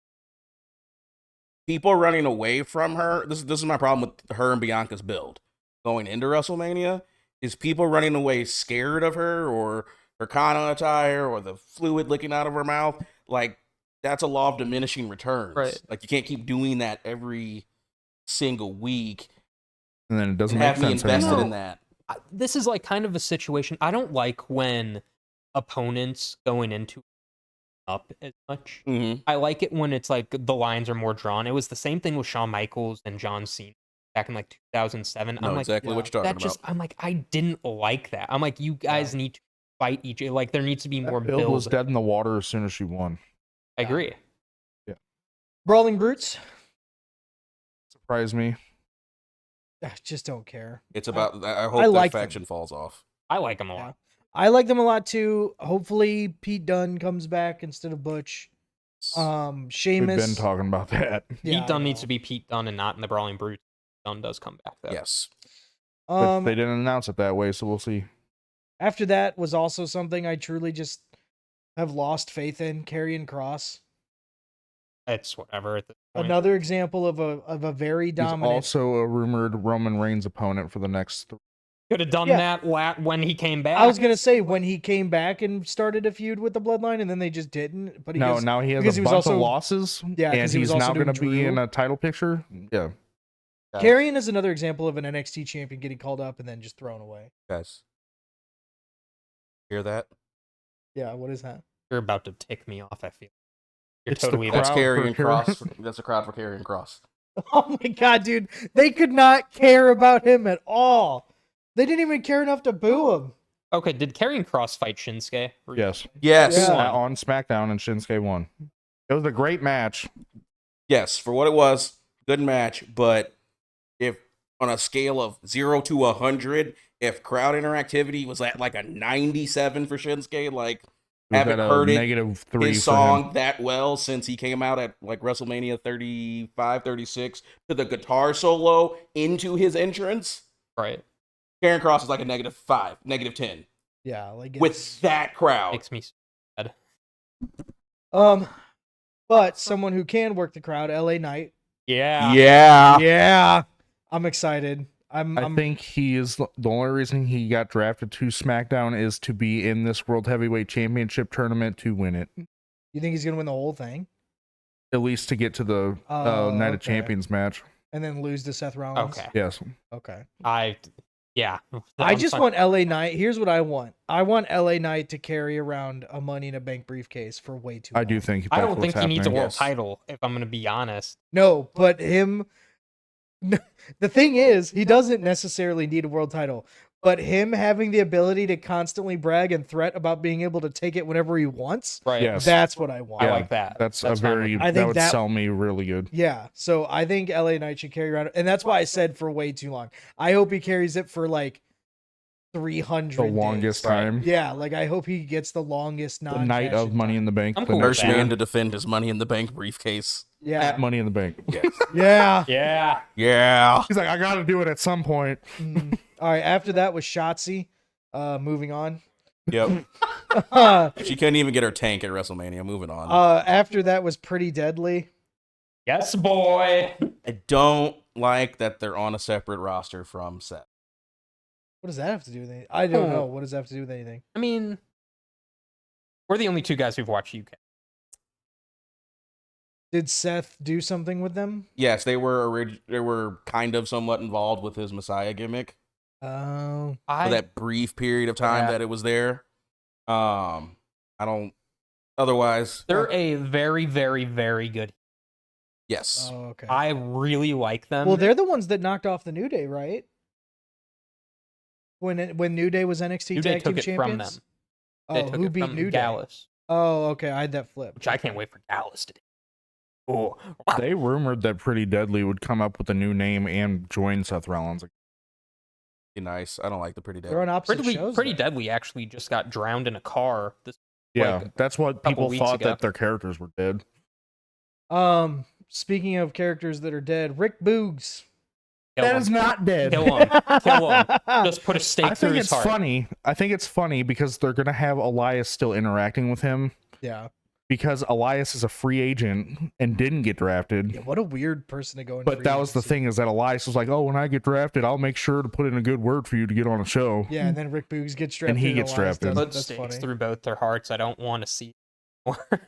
People running away from her. This is my problem with her and Bianca's build going into WrestleMania. Is people running away scared of her or her Kana attire or the fluid licking out of her mouth? Like, that's a law of diminishing returns. Right. Like, you can't keep doing that every single week And then it doesn't and make have me sense invested anymore. in that. This is like kind of a situation. I don't like when opponents going into up as much. Mm-hmm. I like it when it's like the lines are more drawn. It was the same thing with Shawn Michaels and John Cena back in like 2007. No, I'm like, exactly yeah, what you're talking that just, about. I'm like, I didn't like that. I'm like, you guys need to fight each. Like, there needs to be more That build build. was dead in the water as soon as she won. I agree. Brawling Brutes. Surprised me. I just don't care. It's about. I I hope that like them. faction falls off. I like them a Yeah. lot. I like them a lot too. Hopefully Pete Dunne comes back instead of Butch. We've Sheamus. been talking about that. Yeah, Pete Dunne I needs know. to be Pete Dunne and not in the Brawling Brutes. Dunne does come back though. Yes. But they didn't announce it that way, so we'll see. After that was also something I truly just have lost faith in. Karrion Cross. It's whatever at this point. Another example of a very He's dominant. also a rumored Roman Reigns opponent for the next Could have done Yeah. that when he came back. I was gonna say when he came back and started a feud with the Bloodline, and then they just didn't. But No, now he has because a he was bunch also- of losses, Yeah, 'cause and he was he's also now doing going to be Drew. in a title picture. Yeah. Karrion is another example of an NXT champion getting called up and then just thrown away. Guys, hear that? Yeah, what is that? You're about to tick me off. I feel you're It's the totally That's crowd for Karrion Cross. Karrion. That's a crowd for Karrion Cross. Oh my god, dude. They could not care about him at all. They didn't even care enough to boo him. okay. Did Karrion Cross fight Shinsuke? Yes. Yes. Yeah. On SmackDown, and Shinsuke won. It was a great match. Yes, for what it was, good match. But if on a scale of 0 to 100, if crowd interactivity was at like a 97 for Shinsuke, like It was haven't at a heard it, -3 his for song him. that well since he came out at like WrestleMania 35, 36 to the guitar solo into his entrance. Right. Karrion Cross is like a -5, -10 Yeah, like with it's- that crowd. Makes me sad. but someone who can work the crowd, LA Knight. Yeah. Yeah. I'm excited. I I'm think he is the only reason he got drafted to SmackDown is to be in this World Heavyweight Championship tournament to win it, You think he's gonna win the whole thing? at least to get to the Oh, Night of okay. Champions match. And then lose to Seth Rollins? Okay. Yes, Okay. Yeah. I I'm just fine. want LA Knight. Here's what I want. I want LA Knight to carry around a Money in a Bank briefcase for way too long. I do think. I that's don't think what's he needs a happening. world Yes. title. If I'm gonna be honest. No, but him. The thing is, he doesn't necessarily need a world title, but him having the ability to constantly brag and threat about being able to take it whenever he wants, Right. Yes. that's what I want. I Yeah, like that. That's a fine with very. me. I That think would that- sell me really good. Yeah, so I think LA Knight should carry around, and that's why I said for way too long. I hope he carries it for like 300 The longest days. time. Yeah, like I hope he gets the longest The non night of Money in the Bank. I'm the cool with next First that. man year to defend his Money in the Bank briefcase. Yeah. at Money in the Bank. Yes. Yeah. Yeah. Yeah. He's like, I got to do it at some point. All right, after that was Shotzi. Moving on. Yep. uh, She couldn't even get her tank at WrestleMania. Moving on. after that was Pretty Deadly. Yes, boy. I don't like that they're on a separate roster from Seth. What does that have to do with anything? I don't know. What does that have to do with anything? I mean, we're the only two guys who've watched UK. Did Seth do something with them? Yes, they were kind of somewhat involved with his Messiah gimmick Oh. for that brief period of time Yeah. that it was there. I don't. Otherwise, They're a very, very, very good. yes. Oh, okay. I really like them. Well, they're the ones that knocked off the New Day, right? When New Day was NXT New Day Tag Team took it from Champions. them. Oh, They took who it beat from New Day? Gallus, Oh, okay. I had that flip. which I can't wait for Gallus to do. Oh, They rumored that Pretty Deadly would come up with a new name and join Seth Rollins. Be nice. I don't like the Pretty They're on Dead. opposite shows. Pretty though. Deadly actually just got drowned in a car. This Yeah, Like, that's what couple people weeks thought ago. that their characters were dead. Speaking of characters that are dead, Rick Boogs. kill him. not dead. Kill him. Kill him. Just put a stake I through think his it's heart. funny. I think it's funny because they're gonna have Elias still interacting with him Yeah. because Elias is a free agent and didn't get drafted. Yeah. What a weird person to go in. But free that was the agency. thing is that Elias was like, "Oh, when I get drafted, I'll make sure to put in a good word for you to get on a show." Yeah, and then Rick Boogs gets drafted. he gets Elias drafted. doesn't. Put That's stakes funny. through both their hearts. I don't want to see.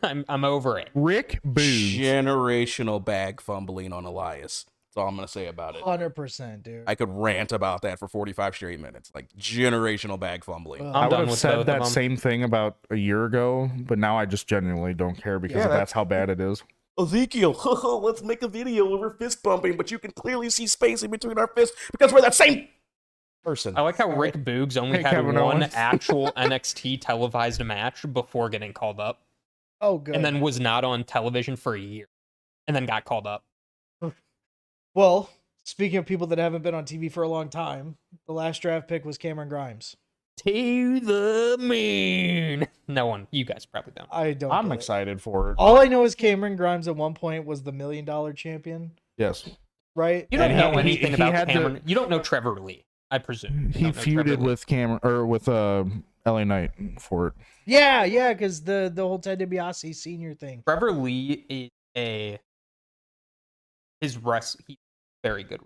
I'm over it. Rick Boogs. Generational bag fumbling on Elias. That's all I'm gonna say about it. 100%, dude. I could rant about that for 45 straight minutes. Like generational bag fumbling. Ugh. I'm I would done have with both said of that them. same thing about a year ago, but now I just genuinely don't care because Yeah, that's how bad it is. Ezekiel, let's make a video where we're fist bumping, but you can clearly see space in between our fists because we're that same person. I like how Rick Boogs only Hey, had Kevin one Owens. actual NXT televised match before getting called up, Oh, good. and then was not on television for a year, and then got called up. well, speaking of people that haven't been on TV for a long time, the last draft pick was Cameron Grimes. To the moon. No one. You guys probably don't. I don't. I'm get it. excited for it. All I know is Cameron Grimes at one point was the $1 million champion, Yes. right? You don't And know he anything had about to- Cameron. You don't know Trevor Lee, I presume. You He don't know feuded Trevor Lee. with Cameron or with LA Knight for it. Yeah, because the whole Ted DiBiase senior thing. Trevor Lee is he's very good.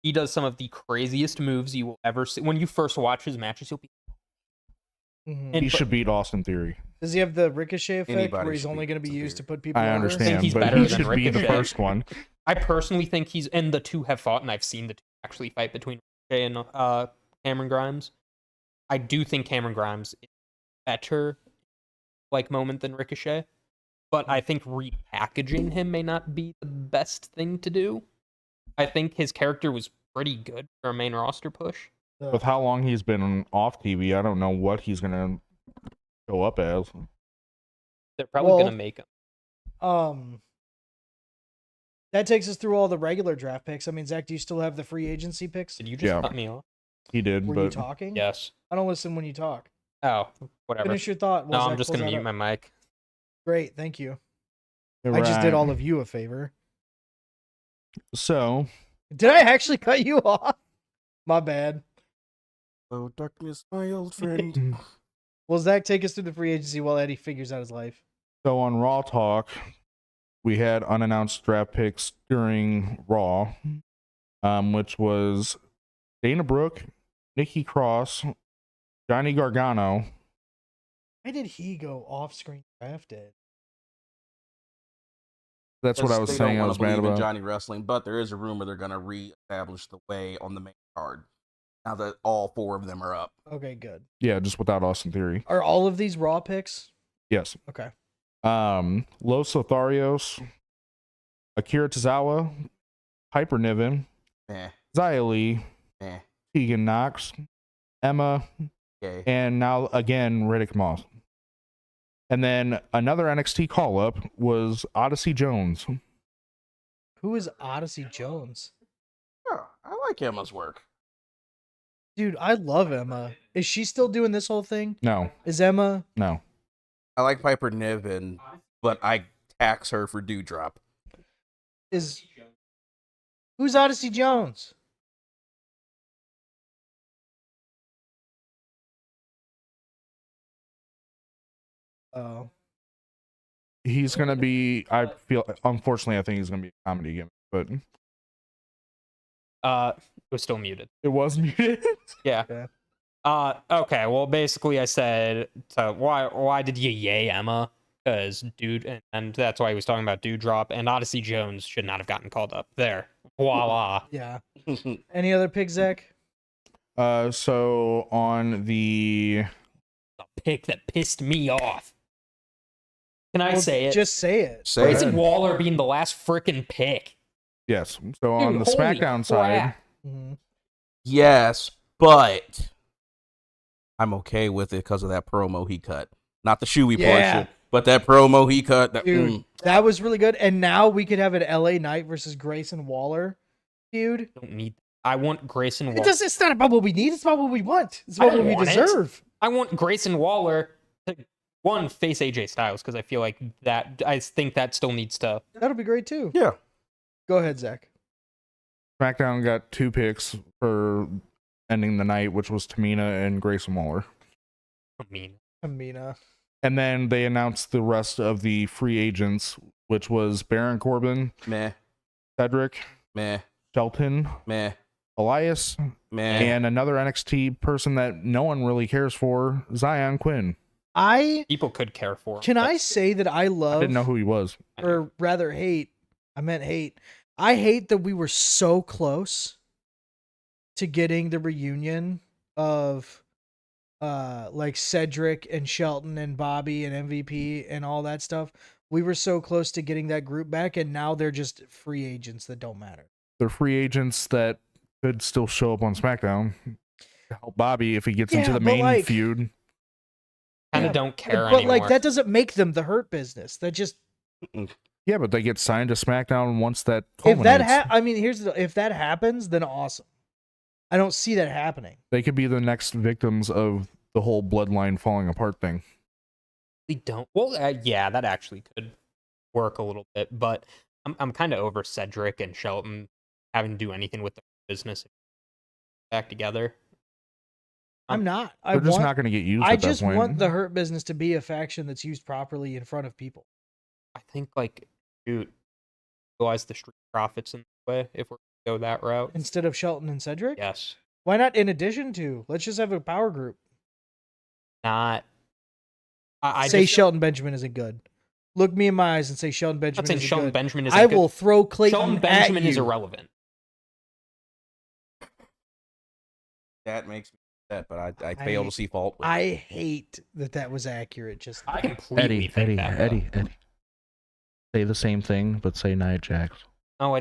He does some of the craziest moves you will ever see. When you first watch his matches, you'll be. Mhm. He should beat Austin Theory. Does he have the ricochet effect Anybody where he's should only beat going to be Austin used to Theory. put people I over? understand, he's but better he than should be the Ricochet. first one. I personally think he's, and the two have fought, and I've seen the two actually fight between Ricochet and Cameron Grimes. I do think Cameron Grimes is better, moment than Ricochet, but I think repackaging him may not be the best thing to do. I think his character was pretty good for a main roster push. With how long he's been off TV, I don't know what he's gonna go up as. They're probably Well, gonna make him. That takes us through all the regular draft picks. I mean, Zach, do you still have the free agency picks? Did you just Yeah. cut me off? He did, Were you but talking? Yes. I don't listen when you talk. Oh, whatever. Finish your thought. No, while I'm Zach just pulls gonna that mute up. my mic. Great, thank you. I just did Right. all of you a favor. So Did I actually cut you off? My bad. Oh, darkness, my old friend. Well, Zach, take us through the free agency while Eddie figures out his life. So on Raw Talk, we had unannounced draft picks during Raw, which was Dana Brooke, Nikki Cross, Johnny Gargano. Why did he go off-screen drafted? That's what I was They saying. don't I wanna was mad believe in about. Johnny Wrestling, but there is a rumor they're going to reestablish the way on the main card now that all 4 of them are up. Okay, good. Yeah, just without Austin Theory. Are all of these Raw picks? Yes. Okay. Los Lotharios, Akira Tozawa, Piper Niven, Eh, Xia Li, eh, Tegan Knox, Emma, okay. and now again Riddick Moss. And then another NXT call up was Odyssey Jones. Who is Odyssey Jones? Oh, I like Emma's work. Dude, I love Emma. Is she still doing this whole thing? No, Is Emma? no. I like Piper Niven, but I tax her for Dewdrop. Who's Odyssey Jones? Oh. He's gonna be. I feel. Unfortunately, I think he's gonna be a comedy gimmick, but It was still muted. it was muted. Yeah. Okay. Okay. Well, basically, I said, why did you yay Emma? Because dude, and that's why he was talking about Dewdrop, and Odyssey Jones should not have gotten called up. There, voila. Yeah. Any other picks, Zach? So on the The pick that pissed me off. Can I Well, say it? Just say it. Say Grayson it. Waller being the last freaking pick. yes, so on Dude, the holy SmackDown side, crap. Mhm. Yes, but I'm okay with it because of that promo he cut. Not the shoey Yeah. portion, but that promo he cut. That, Dude, that was really good. And now we could have an LA Knight versus Grayson Waller feud. Don't need. I want Grayson Waller. It's not about what we need. It's about what we want. It's I about don't what we want it. deserve. I want Grayson Waller to face AJ Styles because I feel like that. I think that still needs to. That'll be great too. Yeah. Go ahead, Zach. SmackDown got 2 picks for ending the night, which was Tamina and Grayson Waller. I mean, Amina. And then they announced the rest of the free agents, which was Baron Corbin, Meh, Cedric, meh, Shelton, meh, Elias, meh. and another NXT person that no one really cares for, Zion Quinn. people could care for him. Can but I say that I love, I didn't know who he was. or rather hate, I meant hate. I hate that we were so close to getting the reunion of like Cedric and Shelton and Bobby and MVP and all that stuff. We were so close to getting that group back, and now they're just free agents that don't matter. They're free agents that could still show up on SmackDown to help Bobby if he gets into Yeah, the but main like- feud. kind Yeah, of don't care But anymore. like that doesn't make them the Hurt Business. That just Yeah, but they get signed to SmackDown once that if that culminates. I mean, if that happens, then awesome. I don't see that happening. They could be the next victims of the whole bloodline falling apart thing. We don't. Well, yeah, that actually could work a little bit, but I'm kind of over Cedric and Shelton having to do anything with the business back together. I'm not. I They're just want. not going to get used I at that just point. want the Hurt Business to be a faction that's used properly in front of people. I think like, dude, utilize the Street Profits in that way if we're go that route. instead of Shelton and Cedric? Yes. Why not in addition to? Let's just have a power group. Not. I Say just Shelton Benjamin isn't good. Look me in my eyes and say Shelton I'm Benjamin not saying isn't Shelton good. Benjamin isn't I good. will throw Clayton Shelton at Benjamin is you. irrelevant. That makes me upset, but I fail to see fault with it. I hate that was accurate. Just I completely think that. though. Eddie. Say the same thing, but say Nia Jax. Oh,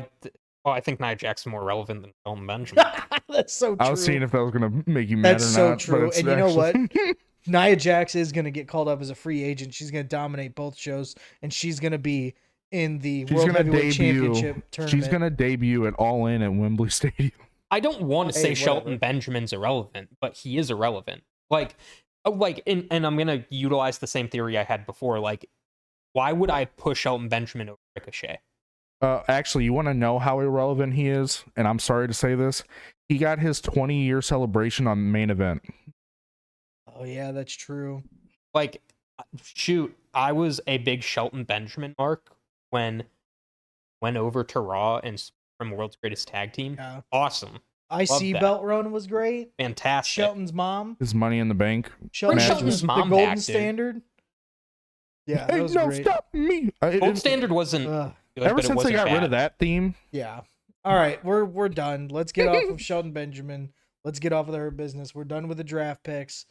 I think Nia Jax is more relevant than Shelton Benjamin. that's so true. I was seeing if that was gonna make you mad That's or so not. true. But it's And you know what? actually- Nia Jax is going to get called up as a free agent. She's going to dominate both shows, and she's going to be in the She's World gonna Heavyweight debut. Championship tournament. She's gonna debut at All In at Wembley Stadium. I don't want to Hey, say whatever. Shelton Benjamin's irrelevant, but he is irrelevant. And I'm gonna utilize the same theory I had before. Like, why would I push Shelton Benjamin over Ricochet? Actually, you want to know how irrelevant he is? And I'm sorry to say this. He got his 20-year celebration on Main Event. Oh yeah, that's true. Like, shoot, I was a big Shelton Benjamin mark when went over to Raw and from World's Greatest Tag Team. Yeah. Awesome, IC that. belt run was great. fantastic. Shelton's mom. His Money in the Bank. Shelton's Shelton's the mom golden back, dude. standard. Yeah, that Hey, was no, great. stop me! Gold Standard wasn't Ugh. good, Ever but it since they wasn't got rid of bad. that theme, Yeah. All right, we're done. Let's get off of Shelton Benjamin. Let's get off of their business. We're done with the draft picks.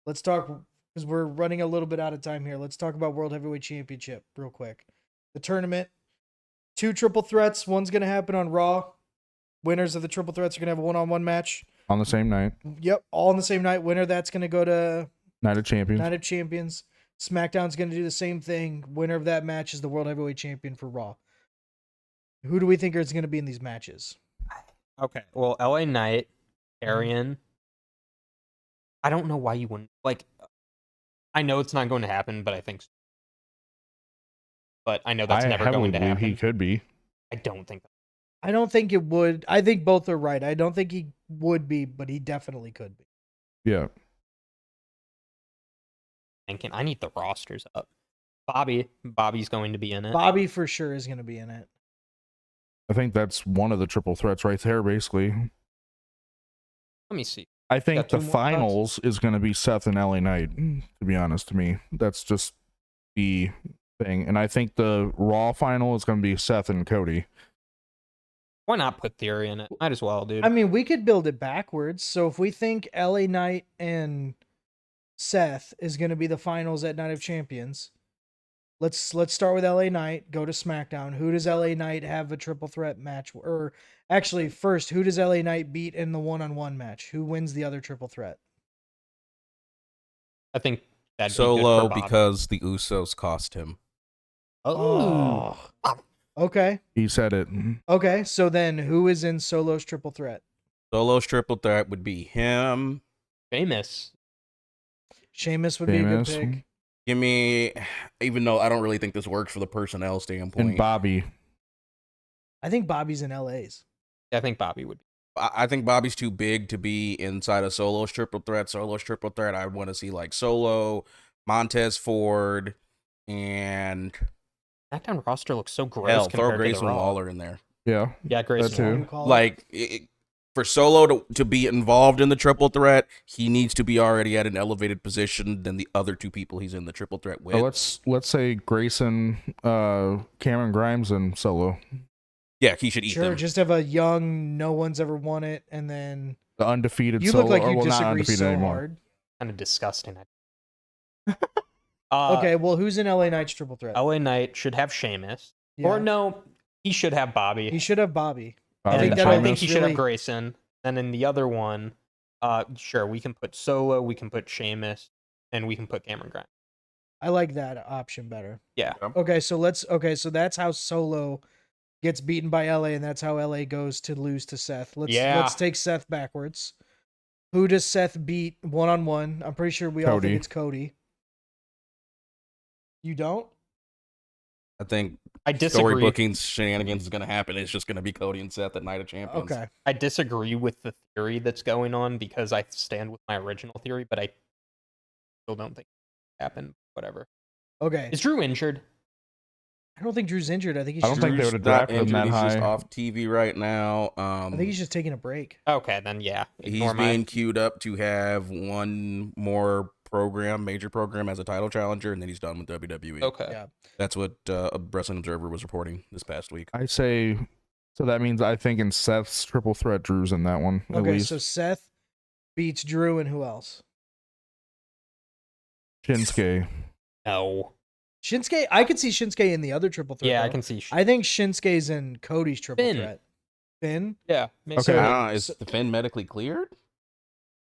Let's talk because we're running a little bit out of time here. Let's talk about World Heavyweight Championship real quick. The tournament, 2 triple threats. One's gonna happen on Raw. Winners of the triple threats are gonna have a one-on-one match. on the same night, Yep, all on the same night. Winner that's gonna go to Night of Champions. Night of Champions. SmackDown's gonna do the same thing. Winner of that match is the World Heavyweight Champion for Raw. Who do we think is gonna be in these matches? Okay, well, LA Knight, Arian. I don't know why you wouldn't like. I know it's not going to happen, but I think. But I know that's I never heavily going to believe happen. he could be. I don't think. I don't think it would. I think both are right. I don't think he would be, but he definitely could be. Yeah. Thinking I need the rosters up. Bobby's going to be in it. Bobby for sure is going to be in it. I think that's one of the triple threats right there, basically. Let me see. I think Got two the more finals is going to be Seth and LA Knight, to be honest to me. That's just the thing. And I think the Raw final is going to be Seth and Cody. Why not put Theory in it? Might as well, dude. I mean, we could build it backwards. So if we think LA Knight and Seth is going to be the finals at Night of Champions, let's start with LA Knight, go to SmackDown. Who does LA Knight have a triple threat match? Or actually, first, who does LA Knight beat in the one-on-one match? Who wins the other triple threat? I think that'd be Solo good for Bobby. because the Usos cost him. Oh. Okay. He said it. Okay. So then who is in Solo's triple threat? Solo's triple threat would be him. Famous. Sheamus would be a good Sheamus. pick. Give me, even though I don't really think this works for the personnel standpoint, And Bobby. I think Bobby's in LA's. I think Bobby would. I think Bobby's too big to be inside of Solo's triple threat. Solo's triple threat, I want to see like Solo, Montez Ford, and SmackDown roster looks so gross. hell, throw compared to the Grayson Raw. Waller in there. Yeah. Yeah, Grayson. That too. Waller. You call it? Like, for Solo to be involved in the triple threat, he needs to be already at an elevated position than the other two people he's in the triple threat with. Let's say Grayson, Cameron Grimes, and Solo. Yeah, he should eat Sure, them. just have a young, no one's ever won it, and then The undefeated you Solo. look like or, you well, not disagree undefeated so anymore. hard. Kind of disgusting. Okay, well, who's in LA Knight's triple threat? LA Knight should have Sheamus. Yeah. Or no, he should have Bobby. He should have Bobby. Bobby And think and that'll I make think he should really- have Grayson. And in the other one, sure, we can put Solo, we can put Sheamus, and we can put Cameron Grimes. I like that option better. Yeah. Okay, so that's how Solo gets beaten by LA, and that's how LA goes to lose to Seth. Let's take Seth backwards. Who does Seth beat one-on-one? I'm pretty sure we all Cody. think it's Cody. You don't? I think I story disagree. booking shenanigans is going to happen. It's just going to be Cody and Seth at Night of Champions. Okay. I disagree with the theory that's going on because I stand with my original theory, but I still don't think it happened. Whatever. Okay. Is Drew injured? I don't think Drew's injured. I think he's I don't just, think they Drew's would've not drafted him injured. that He's just high. off TV right now. I think he's just taking a break. Okay, then yeah. He's being queued up to have one more major program as a title challenger, and then he's done with WWE. Okay. Yeah. That's what Wrestling Observer was reporting this past week. I say, so that means I think in Seth's triple threat, Drew's in that one at Okay, least. so Seth beats Drew and who else? Shinsuke. No. Shinsuke. I could see Shinsuke in the other triple threat. Yeah, I though. can see. I think Shinsuke's in Cody's triple Finn. threat. Finn. Yeah. Makes Okay. sense. Is the Finn medically cleared?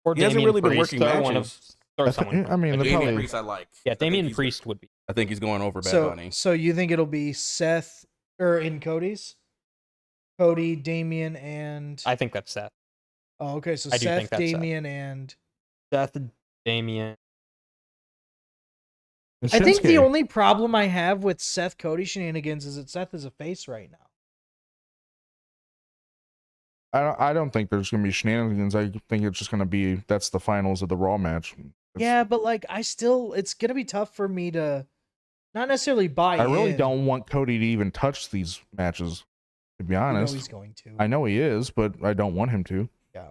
Or He hasn't Damian really been Priest, working throw one of- matches. throw someone. I mean, they're Damian probably, Priest I like. Yeah, I think Damian he's Priest would be. I think he's going over Bad Bunny. So you think it'll be Seth or in Cody's? Cody, Damian, and I think that's Seth. oh, okay. So I do Seth, think that's Seth. Damian, and Seth, Damian. I think the Shinsuke. only problem I have with Seth Cody shenanigans is that Seth is a face right now. I don't think there's gonna be shenanigans. I think it's just gonna be that's the finals of the Raw match. Yeah, but like it's gonna be tough for me to not necessarily buy. I really in. don't want Cody to even touch these matches. To be You know honest, he's going to. I know he is, but I don't want him to. Yeah.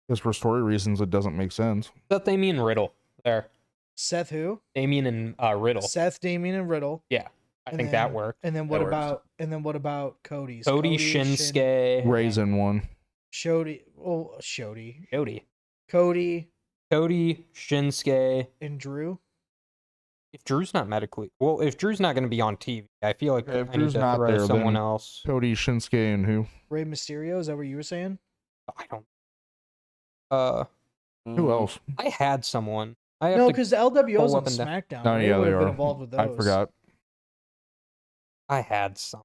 Because for story reasons, it doesn't make sense. Seth, Damian, Riddle. There. Seth who? Damian and Riddle. Seth, Damian, and Riddle. Yeah. I And think then- that worked. And then That what about Cody's? Cody, Shinsuke. Raisin one. Shody. Oh, Shody. Cody. Cody Cody, Shinsuke. and Drew. If Drew's not not going to be on TV, I feel like Okay, if I need Drew's to not throw there, someone then- else. Cody, Shinsuke, and who? Rey Mysterio. Is that what you were saying? I don't. Who else? I had someone. I have No, to. because the LWO's pull on up and down. SmackDown. No, They yeah, would they have been are. involved with those. I forgot. I had some.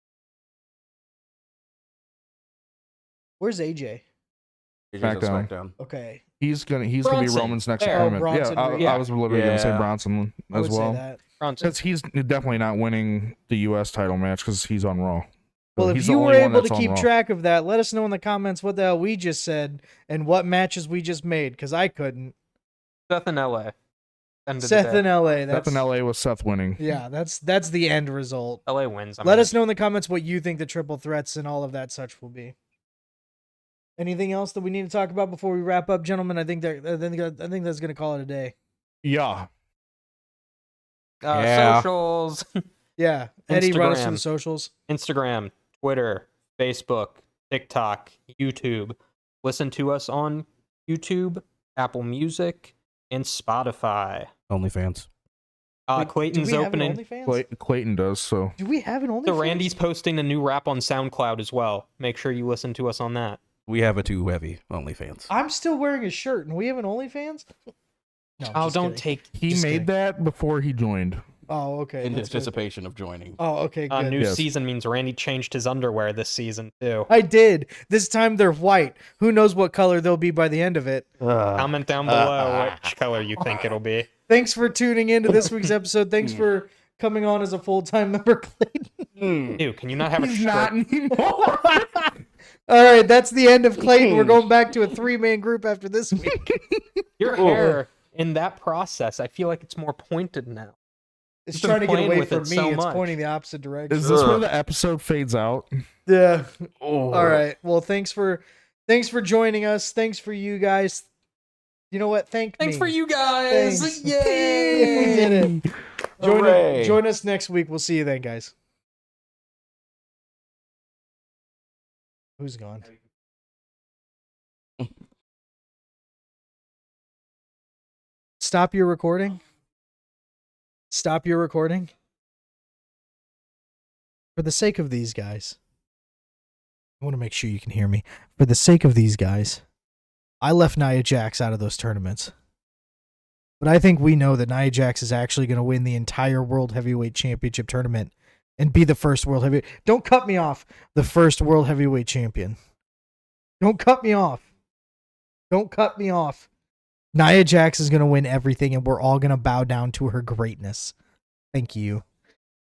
Where's AJ? He's on SmackDown. SmackDown. Okay. He's gonna be Bronson. Roman's next There. opponent. Bronson, yeah, yeah. I was literally gonna say Yeah. Bronson I as would well. say that. Bronson. Because he's definitely not winning the U.S. title match because he's on Raw. Well, He's if the you were only one able to that's on keep Raw. track of that, let us know in the comments what the hell we just said and what matches we just made, because I couldn't. Seth in LA. End of the Seth day. in LA. Seth That's in LA with Seth winning. yeah. That's the end result. LA wins. Let us know in the comments what you think the triple threats and all of that such will be. Anything else that we need to talk about before we wrap up, gentlemen? I think that's gonna call it a day. Yeah. Yeah. Socials. Yeah, Eddie, run us through Instagram. the socials. Instagram, Twitter, Facebook, TikTok, YouTube. Listen to us on YouTube, Apple Music, and Spotify. OnlyFans. Wait, Clayton's do we opening. Have an OnlyFans? Clayton does, so. Do we have an OnlyFans? So Randy's posting a new rap on SoundCloud as well. Make sure you listen to us on that. We have a too heavy OnlyFans. I'm still wearing a shirt, and we have an OnlyFans. No, I'm Oh, just don't kidding. take He Just made kidding. that before he joined. Oh, okay. In that's good. anticipation of joining. Oh, okay. Good. new Yes. season means Randy changed his underwear this season too. I did. This time they're white. Who knows what color they'll be by the end of it? Comment down below which color you think it'll be. Thanks for tuning into this week's episode. Thanks for coming on as a full-time member, Clayton. Ew, can you not have a He's shirt? not anymore. All right, that's the end of Clayton. We're going back to a three-man group after this week. Your hair in that process, I feel like it's more pointed now. It's You've been trying to get playing away with from it me. so It's much. pointing the opposite direction. Is this where Ugh. the episode fades out? Yeah. Oh. All right. Well, thanks for joining us. Thanks for you guys. You know what? Thanks Thanks for you guys. Thanks. Yay! We did it. Hooray. Join us next week. We'll see you then, guys. Who's gone? Stop your recording. Stop your recording. For the sake of these guys, I want to make sure you can hear me. For the sake of these guys, I left Nia Jax out of those tournaments. But I think we know that Nia Jax is actually going to win the entire World Heavyweight Championship tournament and be the first World Heavyweight. Don't cut me off. The first World Heavyweight Champion. Don't cut me off. Don't cut me off. Nia Jax is going to win everything, and we're all going to bow down to her greatness. Thank you.